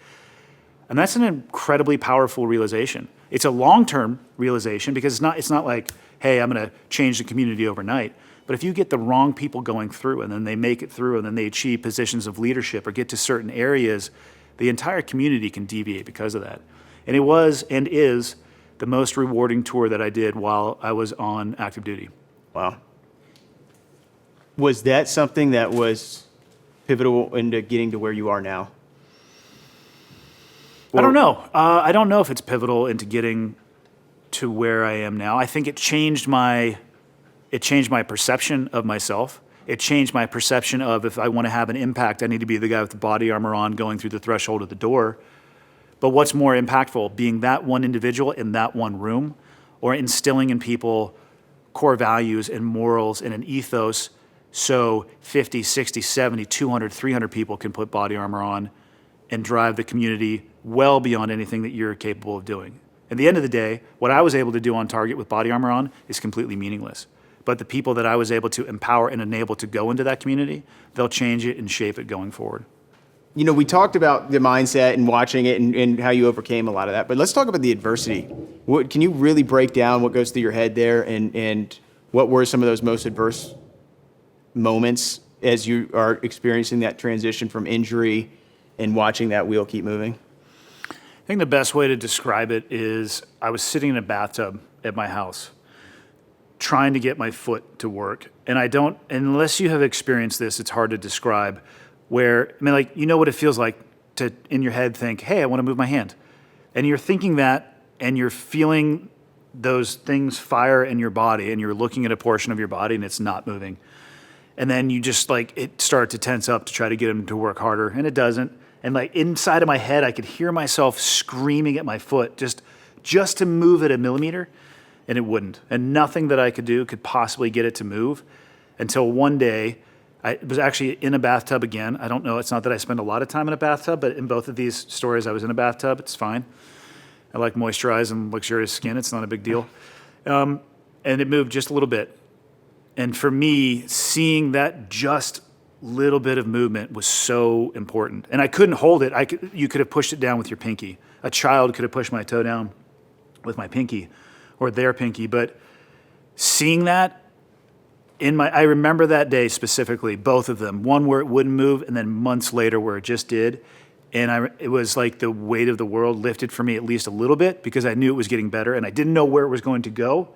And that's an incredibly powerful realization. It's a long-term realization, because it's not like, hey, I'm going to change the community overnight. But if you get the wrong people going through and then they make it through and then they achieve positions of leadership or get to certain areas, the entire community can deviate because of that. And it was and is the most rewarding tour that I did while I was on active duty. Wow. Was that something that was pivotal into getting to where you are now? I don't know. I don't know if it's pivotal into getting to where I am now. I think it changed my perception of myself. It changed my perception of, if I want to have an impact, I need to be the guy with the body armor on going through the threshold of the door. But what's more impactful, being that one individual in that one room, or instilling in people core values and morals and an ethos so 50, 60, 70, 200, 300 people can put body armor on and drive the community well beyond anything that you're capable of doing. At the end of the day, what I was able to do on target with body armor on is completely meaningless. But the people that I was able to empower and enable to go into that community, they'll change it and shape it going forward. You know, we talked about the mindset and watching it and how you overcame a lot of that, but let's talk about the adversity. Can you really break down what goes through your head there, and what were some of those most adverse moments as you are experiencing that transition from injury and watching that wheel keep moving? I think the best way to describe it is I was sitting in a bathtub at my house trying to get my foot to work. And unless you have experienced this, it's hard to describe, where, I mean, like, you know what it feels like to, in your head, think, hey, I want to move my hand. And you're thinking that, and you're feeling those things fire in your body, and you're looking at a portion of your body and it's not moving. And then you just, like, it starts to tense up to try to get them to work harder, and it doesn't. And, like, inside of my head, I could hear myself screaming at my foot just to move it a millimeter, and it wouldn't. And nothing that I could do could possibly get it to move, until one day I was actually in a bathtub again. I don't know. It's not that I spend a lot of time in a bathtub, but in both of these stories, I was in a bathtub. It's fine. I like moisturized and luxurious skin. It's not a big deal. And it moved just a little bit. And for me, seeing that just little bit of movement was so important. And I couldn't hold it. You could have pushed it down with your pinky. A child could have pushed my toe down with my pinky or their pinky. But seeing that, I remember that day specifically, both of them. One where it wouldn't move, and then months later where it just did. And it was like the weight of the world lifted for me at least a little bit, because I knew it was getting better, and I didn't know where it was going to go,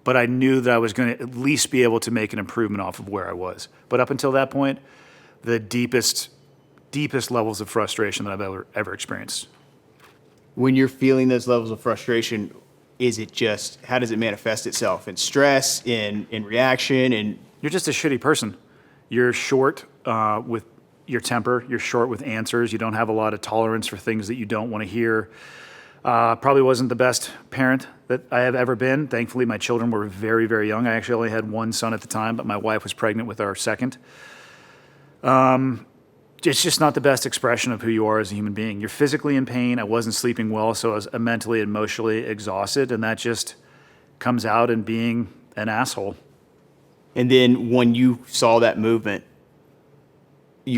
but I knew that I was going to at least be able to make an improvement off of where I was. But up until that point, the deepest levels of frustration that I've ever experienced. When you're feeling those levels of frustration, how does it manifest itself? In stress, in reaction, and You're just a shitty person. You're short with your temper. You're short with answers. You don't have a lot of tolerance for things that you don't want to hear. Probably wasn't the best parent that I have ever been. Thankfully, my children were very, very young. I actually only had one son at the time, but my wife was pregnant with our second. It's just not the best expression of who you are as a human being. You're physically in pain. I wasn't sleeping well, so I was mentally and emotionally exhausted, and that just comes out in being an asshole. And then when you saw that movement,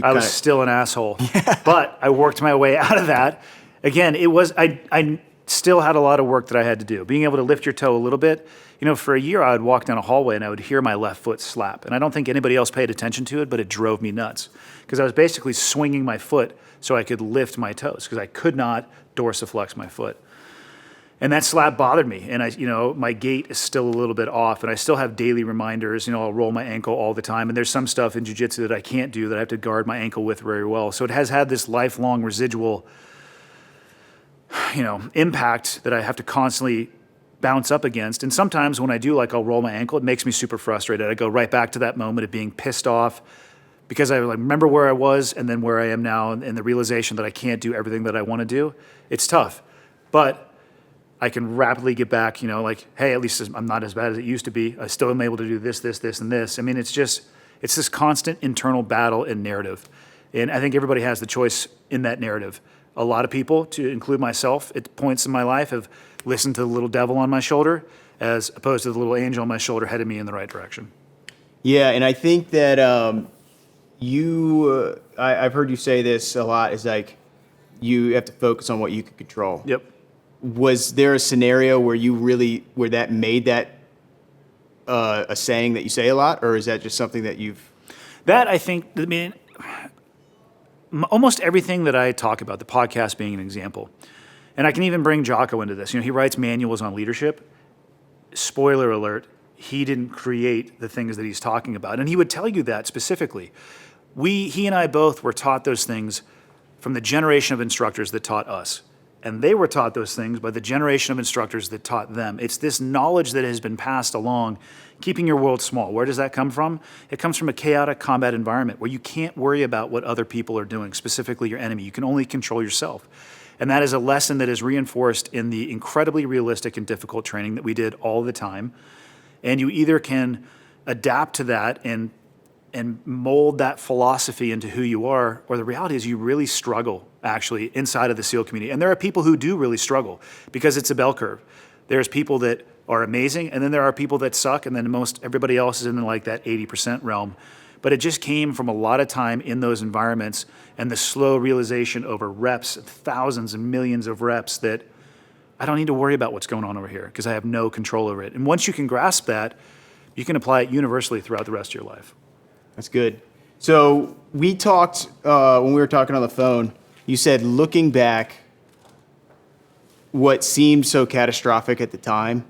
I was still an asshole, but I worked my way out of that. Again, I still had a lot of work that I had to do. Being able to lift your toe a little bit. You know, for a year, I would walk down a hallway and I would hear my left foot slap. And I don't think anybody else paid attention to it, but it drove me nuts. Because I was basically swinging my foot so I could lift my toes because I could not dorsiflex my foot. And that slap bothered me. And my gait is still a little bit off, and I still have daily reminders. I'll roll my ankle all the time. And there's some stuff in jiu-jitsu that I can't do that I have to guard my ankle with very well. So it has had this lifelong residual, impact that I have to constantly bounce up against. And sometimes when I do, I'll roll my ankle, it makes me super frustrated. I go right back to that moment of being pissed off because I remember where I was and then where I am now, and the realization that I can't do everything that I want to do. It's tough. But I can rapidly get back, hey, at least I'm not as bad as it used to be. I still am able to do this, and this. I mean, it's this constant internal battle and narrative. And I think everybody has the choice in that narrative. A lot of people, to include myself, at points in my life have listened to the little devil on my shoulder as opposed to the little angel on my shoulder heading me in the right direction. Yeah, and I think that I've heard you say this a lot, is you have to focus on what you can control. Yep. Was there a scenario where where that made that a saying that you say a lot, or is that just something that you've... That, almost everything that I talk about, the podcast being an example, and I can even bring Jocko into this. He writes manuals on leadership. Spoiler alert, he didn't create the things that he's talking about. And he would tell you that specifically. He and I both were taught those things from the generation of instructors that taught us. And they were taught those things by the generation of instructors that taught them. It's this knowledge that has been passed along, keeping your world small. Where does that come from? It comes from a chaotic combat environment where you can't worry about what other people are doing, specifically your enemy. You can only control yourself. And that is a lesson that is reinforced in the incredibly realistic and difficult training that we did all the time. And you either can adapt to that and mold that philosophy into who you are, or the reality is you really struggle actually inside of the SEAL community. And there are people who do really struggle because it's a bell curve. There's people that are amazing, and then there are people that suck, and then everybody else is in that 80% realm. But it just came from a lot of time in those environments and the slow realization over reps, thousands and millions of reps, that I don't need to worry about what's going on over here because I have no control over it. And once you can grasp that, you can apply it universally throughout the rest of your life. That's good. So we talked, when we were talking on the phone, you said looking back, what seemed so catastrophic at the time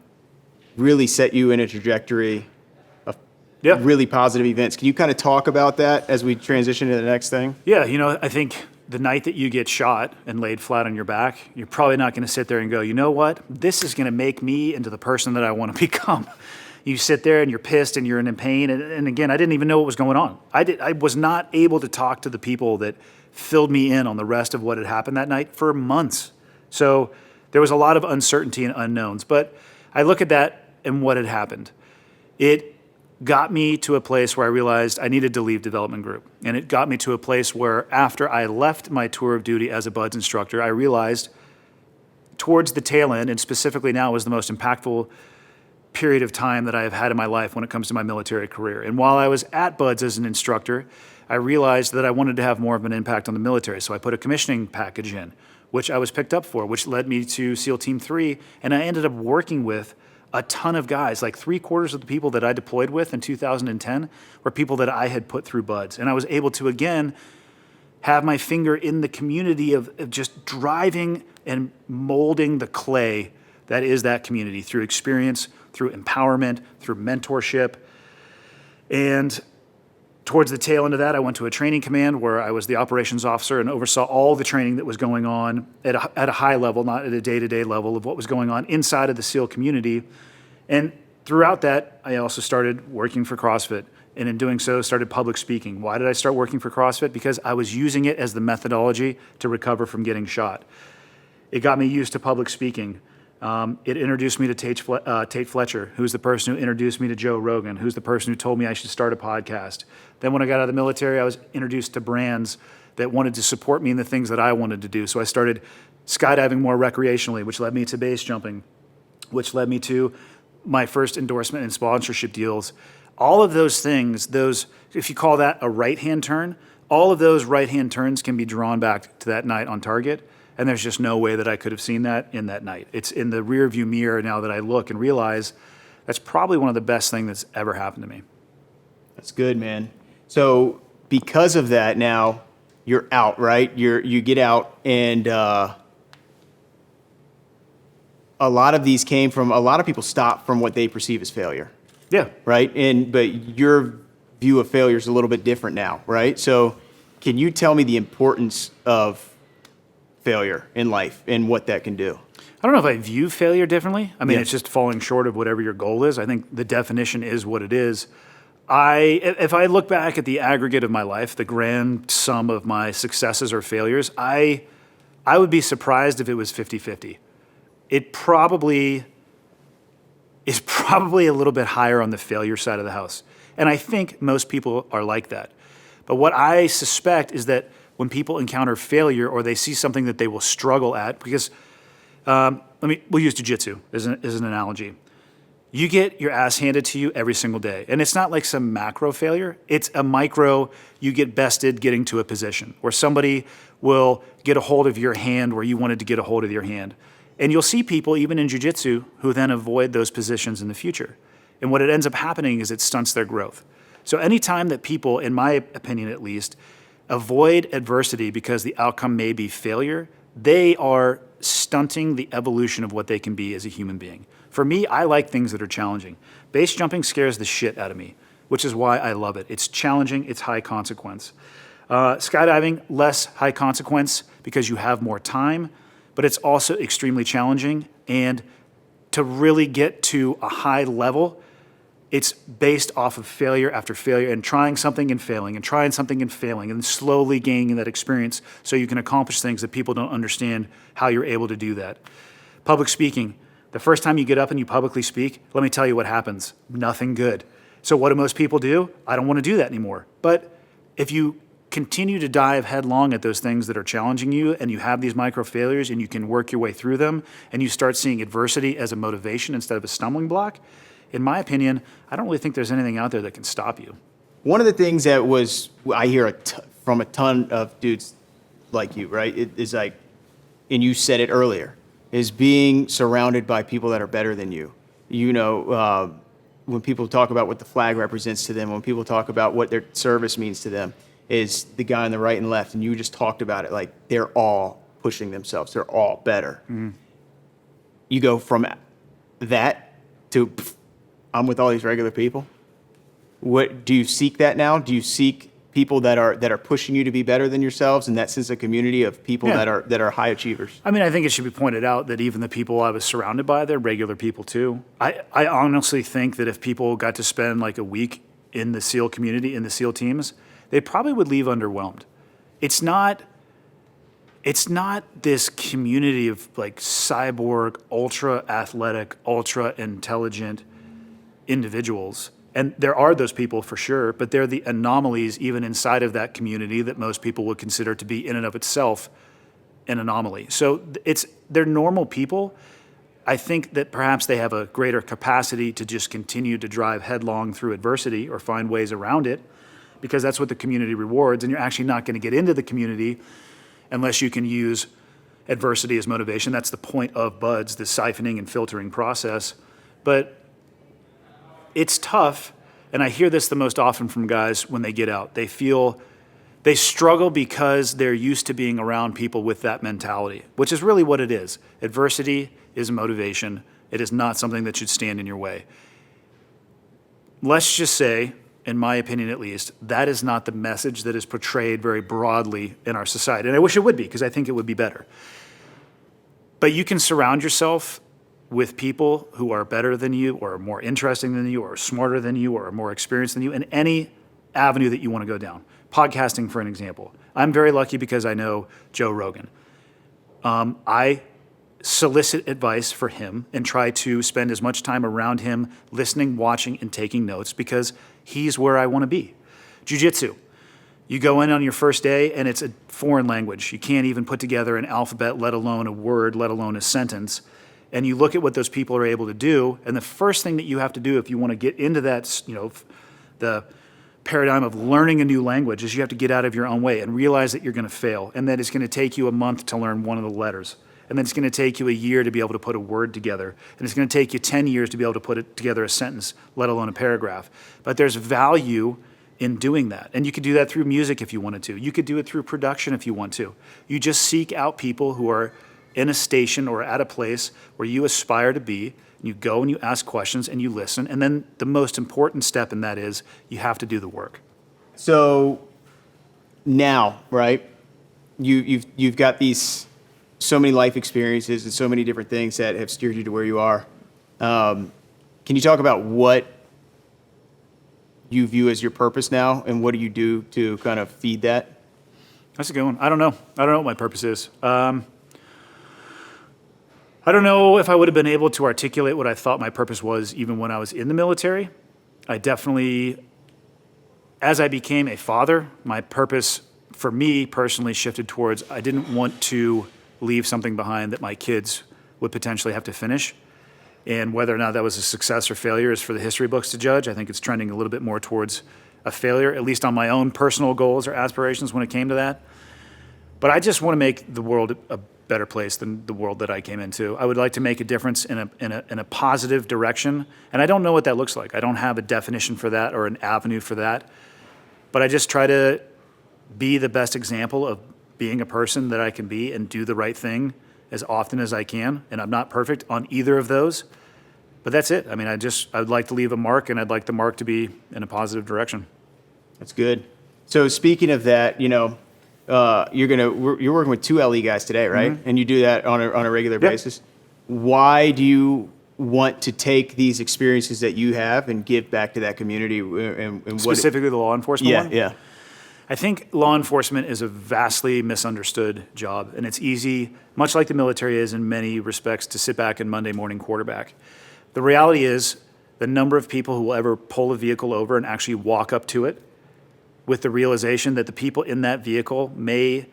really set you in a trajectory of really positive events. Can you kind of talk about that as we transition to the next thing? Yeah, I think the night that you get shot and laid flat on your back, you're probably not going to sit there and go, you know what, this is going to make me into the person that I want to become. You sit there and you're pissed and you're in pain. And again, I didn't even know what was going on. I was not able to talk to the people that filled me in on the rest of what had happened that night for months. So there was a lot of uncertainty and unknowns. But I look at that and what had happened. It got me to a place where I realized I needed to leave development group. And it got me to a place where after I left my tour of duty as a BUD/S instructor, I realized towards the tail end, and specifically now was the most impactful period of time that I have had in my life when it comes to my military career. And while I was at BUD/S as an instructor, I realized that I wanted to have more of an impact on the military. So I put a commissioning package in, which I was picked up for, which led me to SEAL Team 3. And I ended up working with a ton of guys. Like 3/4 of the people that I deployed with in 2010 were people that I had put through BUD/S. And I was able to, again, have my finger in the community of just driving and molding the clay that is that community through experience, through empowerment, through mentorship. And towards the tail end of that, I went to a training command where I was the operations officer and oversaw all the training that was going on at a high level, not at a day-to-day level, of what was going on inside of the SEAL community. And throughout that, I also started working for CrossFit. And in doing so, started public speaking. Why did I start working for CrossFit? Because I was using it as the methodology to recover from getting shot. It got me used to public speaking. It introduced me to Tate Fletcher, who's the person who introduced me to Joe Rogan, who's the person who told me I should start a podcast. Then when I got out of the military, I was introduced to brands that wanted to support me in the things that I wanted to do. So I started skydiving more recreationally, which led me to base jumping, which led me to my first endorsement and sponsorship deals. All of those things, if you call that a right-hand turn, all of those right-hand turns can be drawn back to that night on target. And there's just no way that I could have seen that in that night. It's in the rear view mirror now that I look and realize that's probably one of the best things that's ever happened to me. That's good, man. So because of that now, you're out, right? You get out, and a lot of these came from, a lot of people stop from what they perceive as failure, Yeah. right? But your view of failure is a little bit different now, right? So can you tell me the importance of failure in life and what that can do? I don't know if I view failure differently. I mean, Yeah. it's just falling short of whatever your goal is. I think the definition is what it is. If I look back at the aggregate of my life, the grand sum of my successes or failures, I would be surprised if it was 50-50. It probably is probably a little bit higher on the failure side of the house. And I think most people are like that. But what I suspect is that when people encounter failure or they see something that they will struggle at, because we'll use jiu-jitsu as an analogy. You get your ass handed to you every single day. And it's not like some macro failure. It's a micro, you get bested getting to a position where somebody will get a hold of your hand where you wanted to get a hold of your hand. And you'll see people, even in jiu-jitsu, who then avoid those positions in the future. And what it ends up happening is it stunts their growth. So anytime that people, in my opinion at least, avoid adversity because the outcome may be failure, they are stunting the evolution of what they can be as a human being. For me, I like things that are challenging. Base jumping scares the shit out of me, which is why I love it. It's challenging, it's high consequence. Skydiving, less high consequence because you have more time, but it's also extremely challenging. And to really get to a high level, it's based off of failure after failure and trying something and failing and trying something and failing and slowly gaining that experience so you can accomplish things that people don't understand how you're able to do that. Public speaking. The first time you get up and you publicly speak, let me tell you what happens. Nothing good. So what do most people do? I don't want to do that anymore. But if you continue to dive headlong at those things that are challenging you and you have these micro failures and you can work your way through them and you start seeing adversity as a motivation instead of a stumbling block, in my opinion, I don't really think there's anything out there that can stop you. One of the things that I hear from a ton of dudes like you, right? It is like, and you said it earlier, is being surrounded by people that are better than you. You know, when people talk about what the flag represents to them, when people talk about what their service means to them, is the guy on the right and left, and you just talked about it, like they're all pushing themselves. They're all better. Mm-hmm. You go from that to I'm with all these regular people. What do you seek that now? Do you seek people that are pushing you to be better than yourselves, and that sense of community of people that are high achievers? I mean, I think it should be pointed out that even the people I was surrounded by, they're regular people too. I honestly think that if people got to spend like a week in the SEAL community, in the SEAL teams, they probably would leave underwhelmed. It's not this community of like cyborg, ultra athletic, ultra intelligent individuals. And there are those people for sure, but they're the anomalies even inside of that community that most people would consider to be in and of itself an anomaly. So they're normal people. I think that perhaps they have a greater capacity to just continue to drive headlong through adversity or find ways around it, because that's what the community rewards. And you're actually not going to get into the community unless you can use adversity as motivation. That's the point of BUDS, the siphoning and filtering process. But it's tough, and I hear this the most often from guys when they get out. They struggle because they're used to being around people with that mentality, which is really what it is. Adversity is motivation. It is not something that should stand in your way. Let's just say, in my opinion at least, that is not the message that is portrayed very broadly in our society. And I wish it would be, because I think it would be better. But you can surround yourself with people who are better than you or more interesting than you or smarter than you or more experienced than you in any avenue that you want to go down. Podcasting, for an example. I'm very lucky because I know Joe Rogan. I solicit advice for him and try to spend as much time around him listening, watching, and taking notes because he's where I want to be. Jiu-jitsu. You go in on your first day and it's a foreign language. You can't even put together an alphabet, let alone a word, let alone a sentence. And you look at what those people are able to do, and the first thing that you have to do if you want to get into that, the paradigm of learning a new language is you have to get out of your own way and realize that you're going to fail, and that it's going to take you a month to learn one of the letters, and then it's going to take you a year to be able to put a word together, and it's going to take you 10 years to be able to put it together a sentence, let alone a paragraph. But there's value in doing that. And you could do that through music if you wanted to. You could do it through production if you want to. You just seek out people who are in a station or at a place where you aspire to be. You go and you ask questions and you listen. And then the most important step in that is you have to do the work. So now, right, you've got these so many life experiences and so many different things that have steered you to where you are. Can you talk about what you view as your purpose now, and what do you do to kind of feed that? That's a good one. I don't know. I don't know what my purpose is. I don't know if I would have been able to articulate what I thought my purpose was even when I was in the military. I definitely, as I became a father, my purpose for me personally shifted towards I didn't want to leave something behind that my kids would potentially have to finish. And whether or not that was a success or failure is for the history books to judge. I think it's trending a little bit more towards a failure, at least on my own personal goals or aspirations when it came to that. But I just want to make the world a better place than the world that I came into. I would like to make a difference in a positive direction. And I don't know what that looks like. I don't have a definition for that or an avenue for that. But I just try to be the best example of being a person that I can be and do the right thing as often as I can. And I'm not perfect on either of those, but that's it. I mean, I'd like to leave a mark, and I'd like the mark to be in a positive direction. That's good. So speaking of that, you're working with 2 LE guys today, right? Mm-hmm. And you do that on a regular basis. Why do you want to take these experiences that you have and give back to that community? And specifically the law enforcement one? Yeah. I think law enforcement is a vastly misunderstood job, and it's easy, much like the military is in many respects, to sit back and Monday morning quarterback. The reality is the number of people who will ever pull a vehicle over and actually walk up to it with the realization that the people in that vehicle may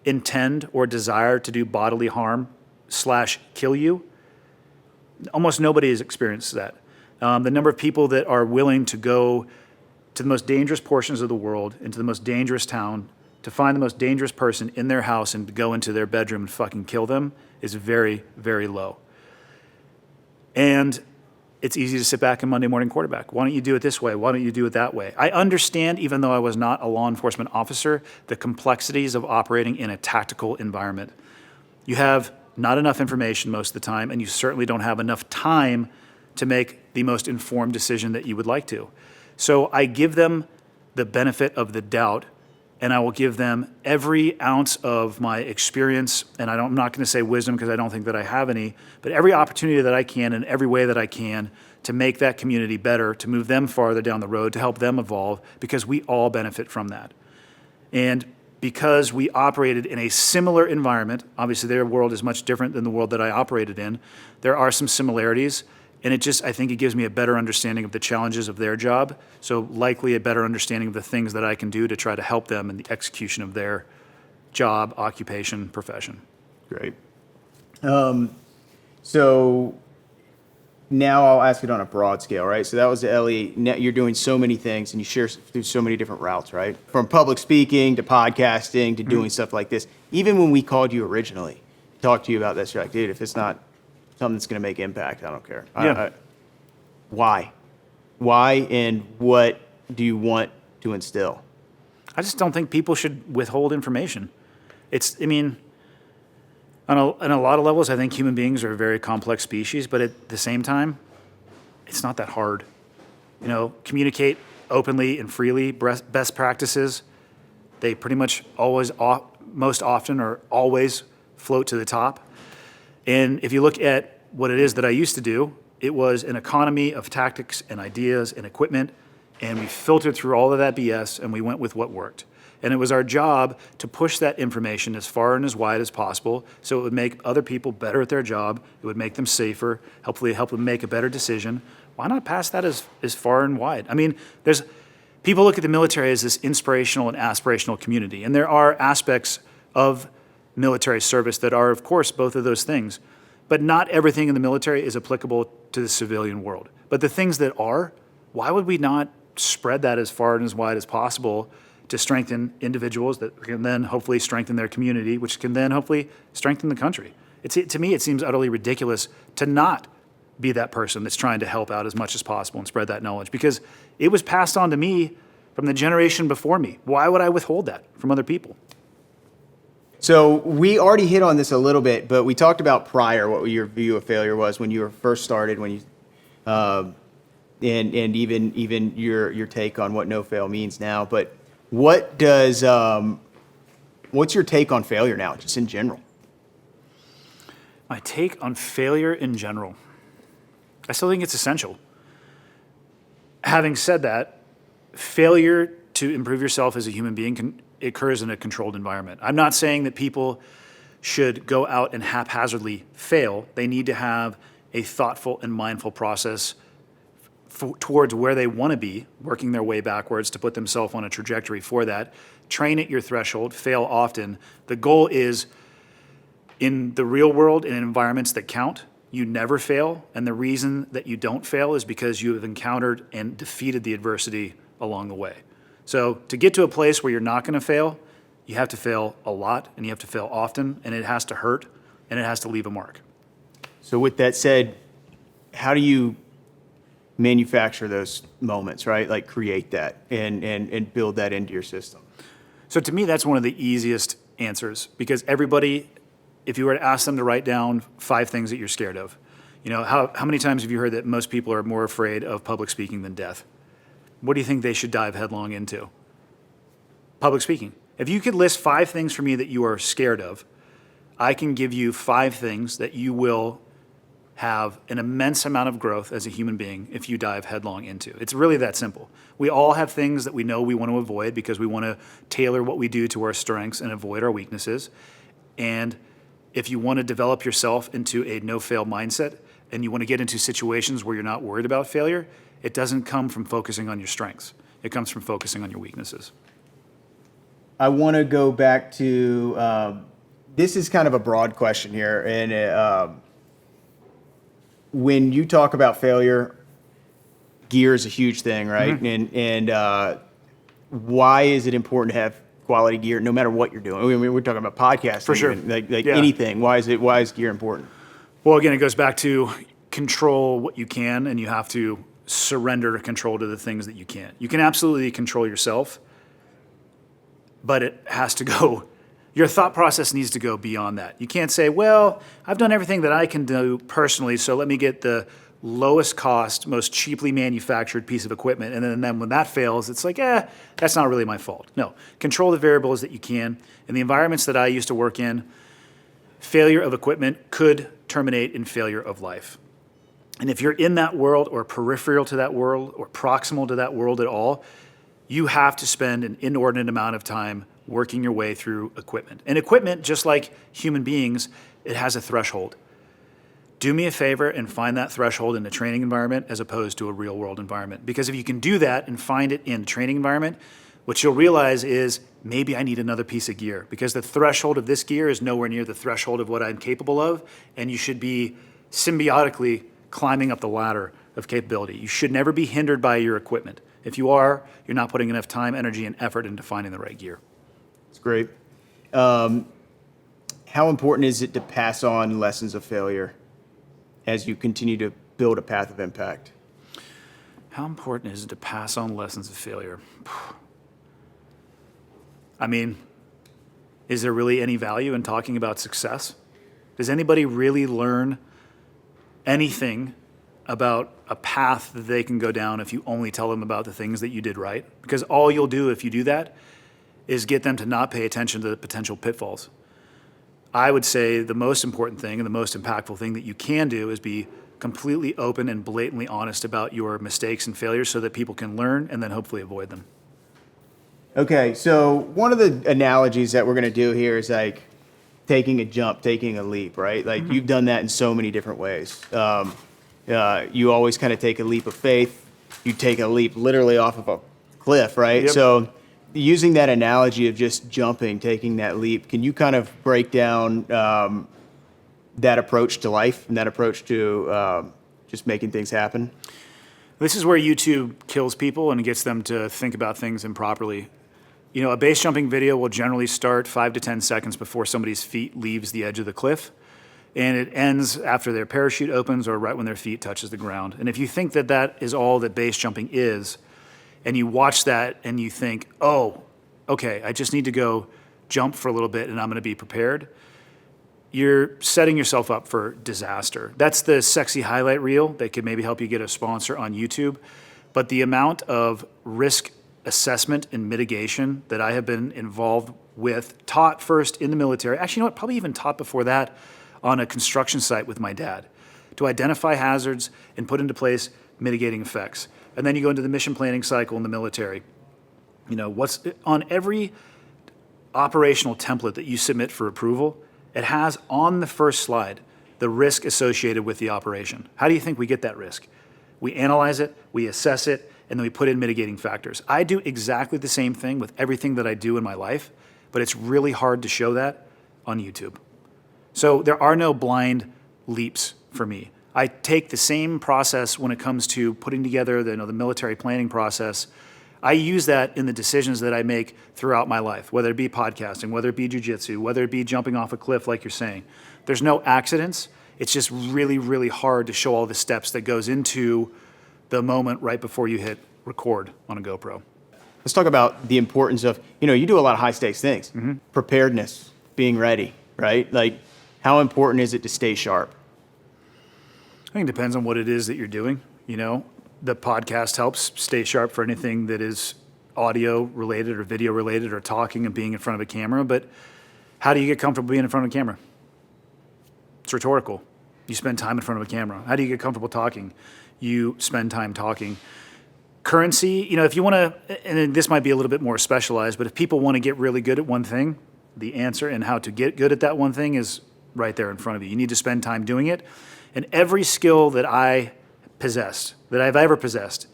intend or desire to do bodily harm / kill you, almost nobody has experienced that. The number of people that are willing to go to the most dangerous portions of the world, into the most dangerous town, to find the most dangerous person in their house and to go into their bedroom and fucking kill them is very, very low. And it's easy to sit back and Monday morning quarterback. Why don't you do it this way? Why don't you do it that way? I understand, even though I was not a law enforcement officer, the complexities of operating in a tactical environment. You have not enough information most of the time, and you certainly don't have enough time to make the most informed decision that you would like to. So I give them the benefit of the doubt, and I will give them every ounce of my experience, and I'm not going to say wisdom because I don't think that I have any, but every opportunity that I can in every way that I can to make that community better, to move them farther down the road, to help them evolve, because we all benefit from that. And because we operated in a similar environment, obviously their world is much different than the world that I operated in, there are some similarities. And I think it gives me a better understanding of the challenges of their job, so likely a better understanding of the things that I can do to try to help them in the execution of their job, occupation, profession. Great. So now I'll ask it on a broad scale, right? So that was the LE. Now you're doing so many things, and you share through so many different routes, right? From public speaking to podcasting to doing stuff like this. Even when we called you originally, talked to you about this, you're like, dude, if it's not something that's going to make impact, I don't care. Yeah. Why? Why, and what do you want to instill? I just don't think people should withhold information. On a lot of levels, I think human beings are a very complex species, but at the same time, it's not that hard. Communicate openly and freely, best practices, they pretty much most often or always float to the top. And if you look at what it is that I used to do, it was an economy of tactics and ideas and equipment, and we filtered through all of that BS and we went with what worked. And it was our job to push that information as far and as wide as possible so it would make other people better at their job, it would make them safer, hopefully help them make a better decision. Why not pass that as far and wide? I mean, people look at the military as this inspirational and aspirational community, and there are aspects of military service that are, of course, both of those things. But not everything in the military is applicable to the civilian world. But the things that are, why would we not spread that as far and as wide as possible to strengthen individuals that can then hopefully strengthen their community, which can then hopefully strengthen the country? To me, it seems utterly ridiculous to not be that person that's trying to help out as much as possible and spread that knowledge, because it was passed on to me from the generation before me. Why would I withhold that from other people? So we already hit on this a little bit, but we talked about prior what your view of failure was when you were first started, when you, and even your take on what no fail means now. But what does what's your take on failure now, just in general? My take on failure in general. I still think it's essential. Having said that, failure to improve yourself as a human being occurs in a controlled environment. I'm not saying that people should go out and haphazardly fail. They need to have a thoughtful and mindful process towards where they want to be, working their way backwards to put themselves on a trajectory for that. Train at your threshold, fail often. The goal is, in the real world, in environments that count, you never fail. And the reason that you don't fail is because you have encountered and defeated the adversity along the way. So to get to a place where you're not going to fail, you have to fail a lot and you have to fail often, and it has to hurt and it has to leave a mark. So with that said, how do you manufacture those moments, right? Like create that and build that into your system? So to me, that's one of the easiest answers, because everybody, if you were to ask them to write down 5 things that you're scared of, how many times have you heard that most people are more afraid of public speaking than death? What do you think they should dive headlong into? Public speaking. If you could list 5 things for me that you are scared of, I can give you 5 things that you will have an immense amount of growth as a human being if you dive headlong into. It's really that simple. We all have things that we know we want to avoid because we want to tailor what we do to our strengths and avoid our weaknesses. And if you want to develop yourself into a no-fail mindset and you want to get into situations where you're not worried about failure, it doesn't come from focusing on your strengths. It comes from focusing on your weaknesses. I want to go back to, this is kind of a broad question here. And when you talk about failure, gear is a huge thing, right? Mm-hmm. And why is it important to have quality gear no matter what you're doing? I mean, we're talking about podcasting. For sure. Even, like anything. Why is gear important? Well, again, it goes back to control what you can, and you have to surrender control to the things that you can't. You can absolutely control yourself, but it has to go, your thought process needs to go beyond that. You can't say, well, I've done everything that I can do personally, so let me get the lowest cost, most cheaply manufactured piece of equipment, and then when that fails, it's like, that's not really my fault. No, control the variables that you can. In the environments that I used to work in, failure of equipment could terminate in failure of life. And if you're in that world or peripheral to that world or proximal to that world at all, you have to spend an inordinate amount of time working your way through equipment. And equipment, just like human beings, it has a threshold. Do me a favor and find that threshold in a training environment as opposed to a real world environment. Because if you can do that and find it in a training environment, what you'll realize is maybe I need another piece of gear because the threshold of this gear is nowhere near the threshold of what I'm capable of, and you should be symbiotically climbing up the ladder of capability. You should never be hindered by your equipment. If you are, you're not putting enough time, energy, and effort into finding the right gear. That's great. How important is it to pass on lessons of failure as you continue to build a path of impact? How important is it to pass on lessons of failure? I mean, is there really any value in talking about success? Does anybody really learn anything about a path that they can go down if you only tell them about the things that you did right? Because all you'll do if you do that is get them to not pay attention to the potential pitfalls. I would say the most important thing and the most impactful thing that you can do is be completely open and blatantly honest about your mistakes and failures so that people can learn and then hopefully avoid them. Okay, so one of the analogies that we're going to do here is like taking a jump, taking a leap, right? Like you've done that in so many different ways. You always kind of take a leap of faith. You take a leap literally off of a cliff, right? Yep. So using that analogy of just jumping, taking that leap, can you kind of break down that approach to life and that approach to just making things happen? This is where YouTube kills people and gets them to think about things improperly. You know, a base jumping video will generally start 5 to 10 seconds before somebody's feet leaves the edge of the cliff. And it ends after their parachute opens or right when their feet touches the ground. And if you think that that is all that base jumping is, and you watch that and you think, oh, okay, I just need to go jump for a little bit and I'm going to be prepared, you're setting yourself up for disaster. That's the sexy highlight reel that could maybe help you get a sponsor on YouTube. But the amount of risk assessment and mitigation that I have been involved with, taught first in the military, actually, you know what, probably even taught before that on a construction site with my dad, to identify hazards and put into place mitigating effects. And then you go into the mission planning cycle in the military. You know, what's on every operational template that you submit for approval, it has on the first slide the risk associated with the operation. How do you think we get that risk? We analyze it, we assess it, and then we put in mitigating factors. I do exactly the same thing with everything that I do in my life, but it's really hard to show that on YouTube. So there are no blind leaps for me. I take the same process when it comes to putting together the military planning process. I use that in the decisions that I make throughout my life, whether it be podcasting, whether it be jujitsu, whether it be jumping off a cliff like you're saying. There's no accidents. It's just really, really hard to show all the steps that goes into the moment right before you hit record on a GoPro. Let's talk about the importance of, you do a lot of high stakes things. Preparedness, being ready, right? Like, how important is it to stay sharp? I think it depends on what it is that you're doing. The podcast helps stay sharp for anything that is audio related or video related or talking and being in front of a camera. But how do you get comfortable being in front of a camera? It's rhetorical. You spend time in front of a camera. How do you get comfortable talking? You spend time talking. Currency, if you want to, and this might be a little bit more specialized, but if people want to get really good at one thing, the answer and how to get good at that one thing is right there in front of you. You need to spend time doing it. And every skill that I possessed, that I've ever possessed,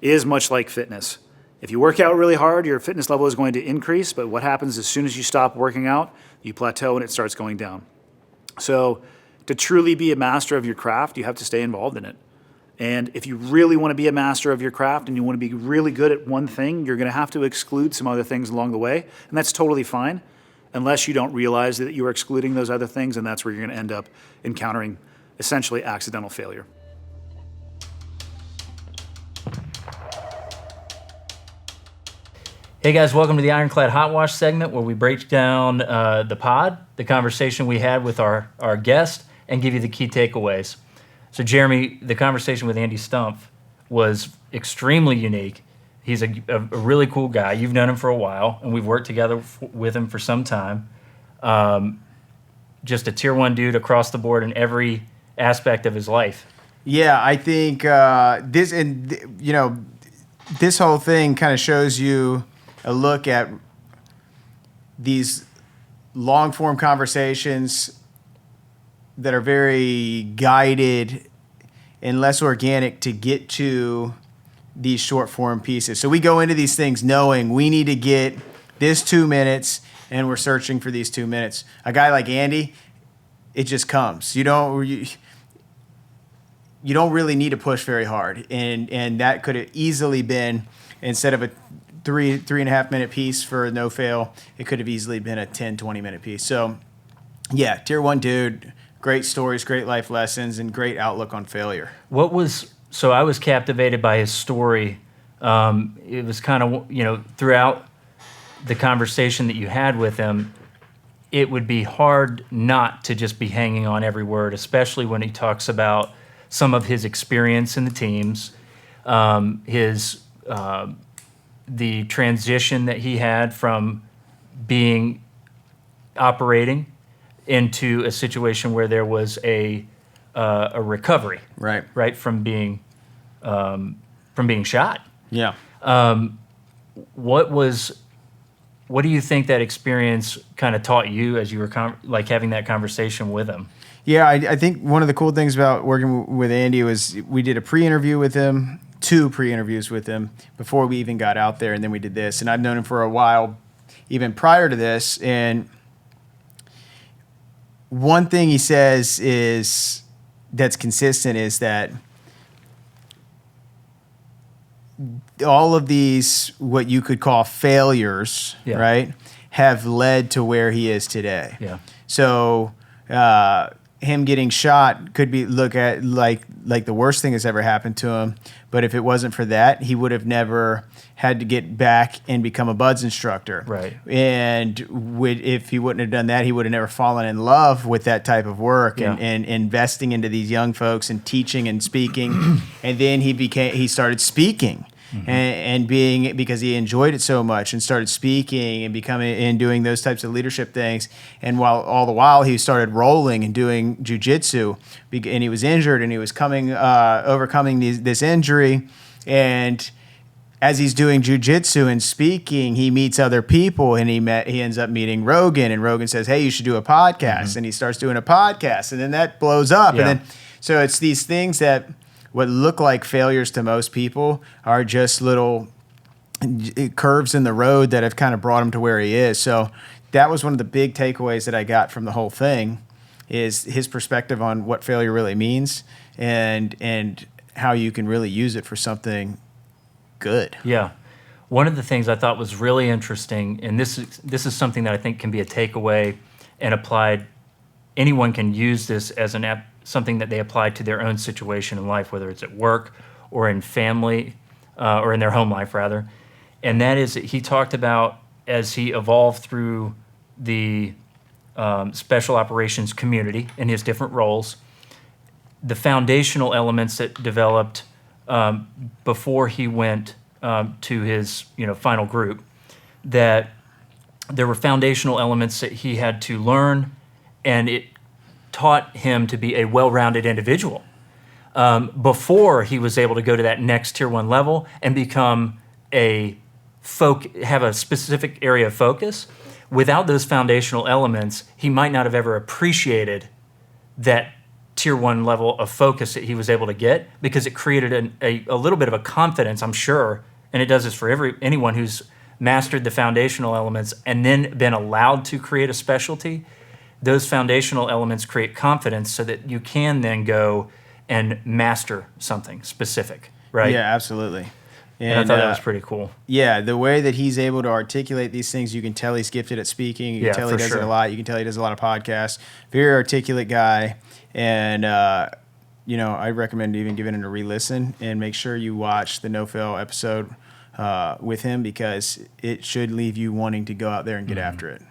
is much like fitness. If you work out really hard, your fitness level is going to increase, but what happens as soon as you stop working out, you plateau and it starts going down. So to truly be a master of your craft, you have to stay involved in it. And if you really want to be a master of your craft and you want to be really good at one thing, you're going to have to exclude some other things along the way. And that's totally fine, unless you don't realize that you are excluding those other things, and that's where you're going to end up encountering essentially accidental failure. Hey guys, welcome to the Ironclad Hot Wash segment where we break down the pod, the conversation we had with our guest, and give you the key takeaways. So Jeremy, the conversation with Andy Stumpf was extremely unique. He's a really cool guy. You've known him for a while, and we've worked together with him for some time. Just a tier one dude across the board in every aspect of his life. Yeah, I think this whole thing kind of shows you a look at these long-form conversations that are very guided and less organic to get to these short-form pieces. So we go into these things knowing we need to get this 2 minutes, and we're searching for these 2 minutes. A guy like Andy, it just comes. You don't really need to push very hard, and that could have easily been, instead of a 3.5 minute piece for a no fail, it could have easily been a 10-20 minute piece. So yeah, tier one dude, great stories, great life lessons, and great outlook on failure. So I was captivated by his story. It was kind of, throughout the conversation that you had with him, it would be hard not to just be hanging on every word, especially when he talks about some of his experience in the teams, the transition that he had from operating into a situation where there was a recovery, right from being shot. Yeah. What do you think that experience kind of taught you as you were having that conversation with him? Yeah, I think one of the cool things about working with Andy was we did a pre-interview with him, 2 pre-interviews with him before we even got out there, and then we did this. And I've known him for a while, even prior to this. And one thing he says that's consistent is that all of these, what you could call failures, right, have led to where he is today. Yeah. So him getting shot could be look at like the worst thing that's ever happened to him. But if it wasn't for that, he would have never had to get back and become a BUD/S instructor. Right. And if he wouldn't have done that, he would have never fallen in love with that type of work Yeah. and investing into these young folks and teaching and speaking. And then he started speaking. And being, because he enjoyed it so much, and started speaking and becoming and doing those types of leadership things. And all the while he started rolling and doing jujitsu, and he was injured, and he was overcoming this injury. And as he's doing jujitsu and speaking, he meets other people, and he ends up meeting Rogan, and Rogan says, "Hey, you should do a podcast," and he starts doing a podcast, and then that blows up, Yeah. and then so it's these things that what look like failures to most people are just little curves in the road that have kind of brought him to where he is. So that was one of the big takeaways that I got from the whole thing, is his perspective on what failure really means and how you can really use it for something good. Yeah. One of the things I thought was really interesting, and this is something that I think can be a takeaway and applied. Anyone can use this as something that they apply to their own situation in life, whether it's at work or in family or in their home life, rather. And that is that he talked about, as he evolved through the special operations community in his different roles, the foundational elements that developed before he went to his final group, that there were foundational elements that he had to learn, and it taught him to be a well-rounded individual before he was able to go to that next tier 1 level and become have a specific area of focus. Without those foundational elements, he might not have ever appreciated that tier 1 level of focus that he was able to get, because it created a little bit of a confidence, I'm sure, and it does this for anyone who's mastered the foundational elements and then been allowed to create a specialty. Those foundational elements create confidence so that you can then go and master something specific, right? Yeah, absolutely. And I thought that was pretty cool. Yeah, the way that he's able to articulate these things, you can tell he's gifted at speaking. You can tell he does it a lot. You can tell he does a lot of podcasts. Very articulate guy. And, I recommend even giving it a re-listen, and make sure you watch the No-Fail episode with him, because it should leave you wanting to go out there and get after it.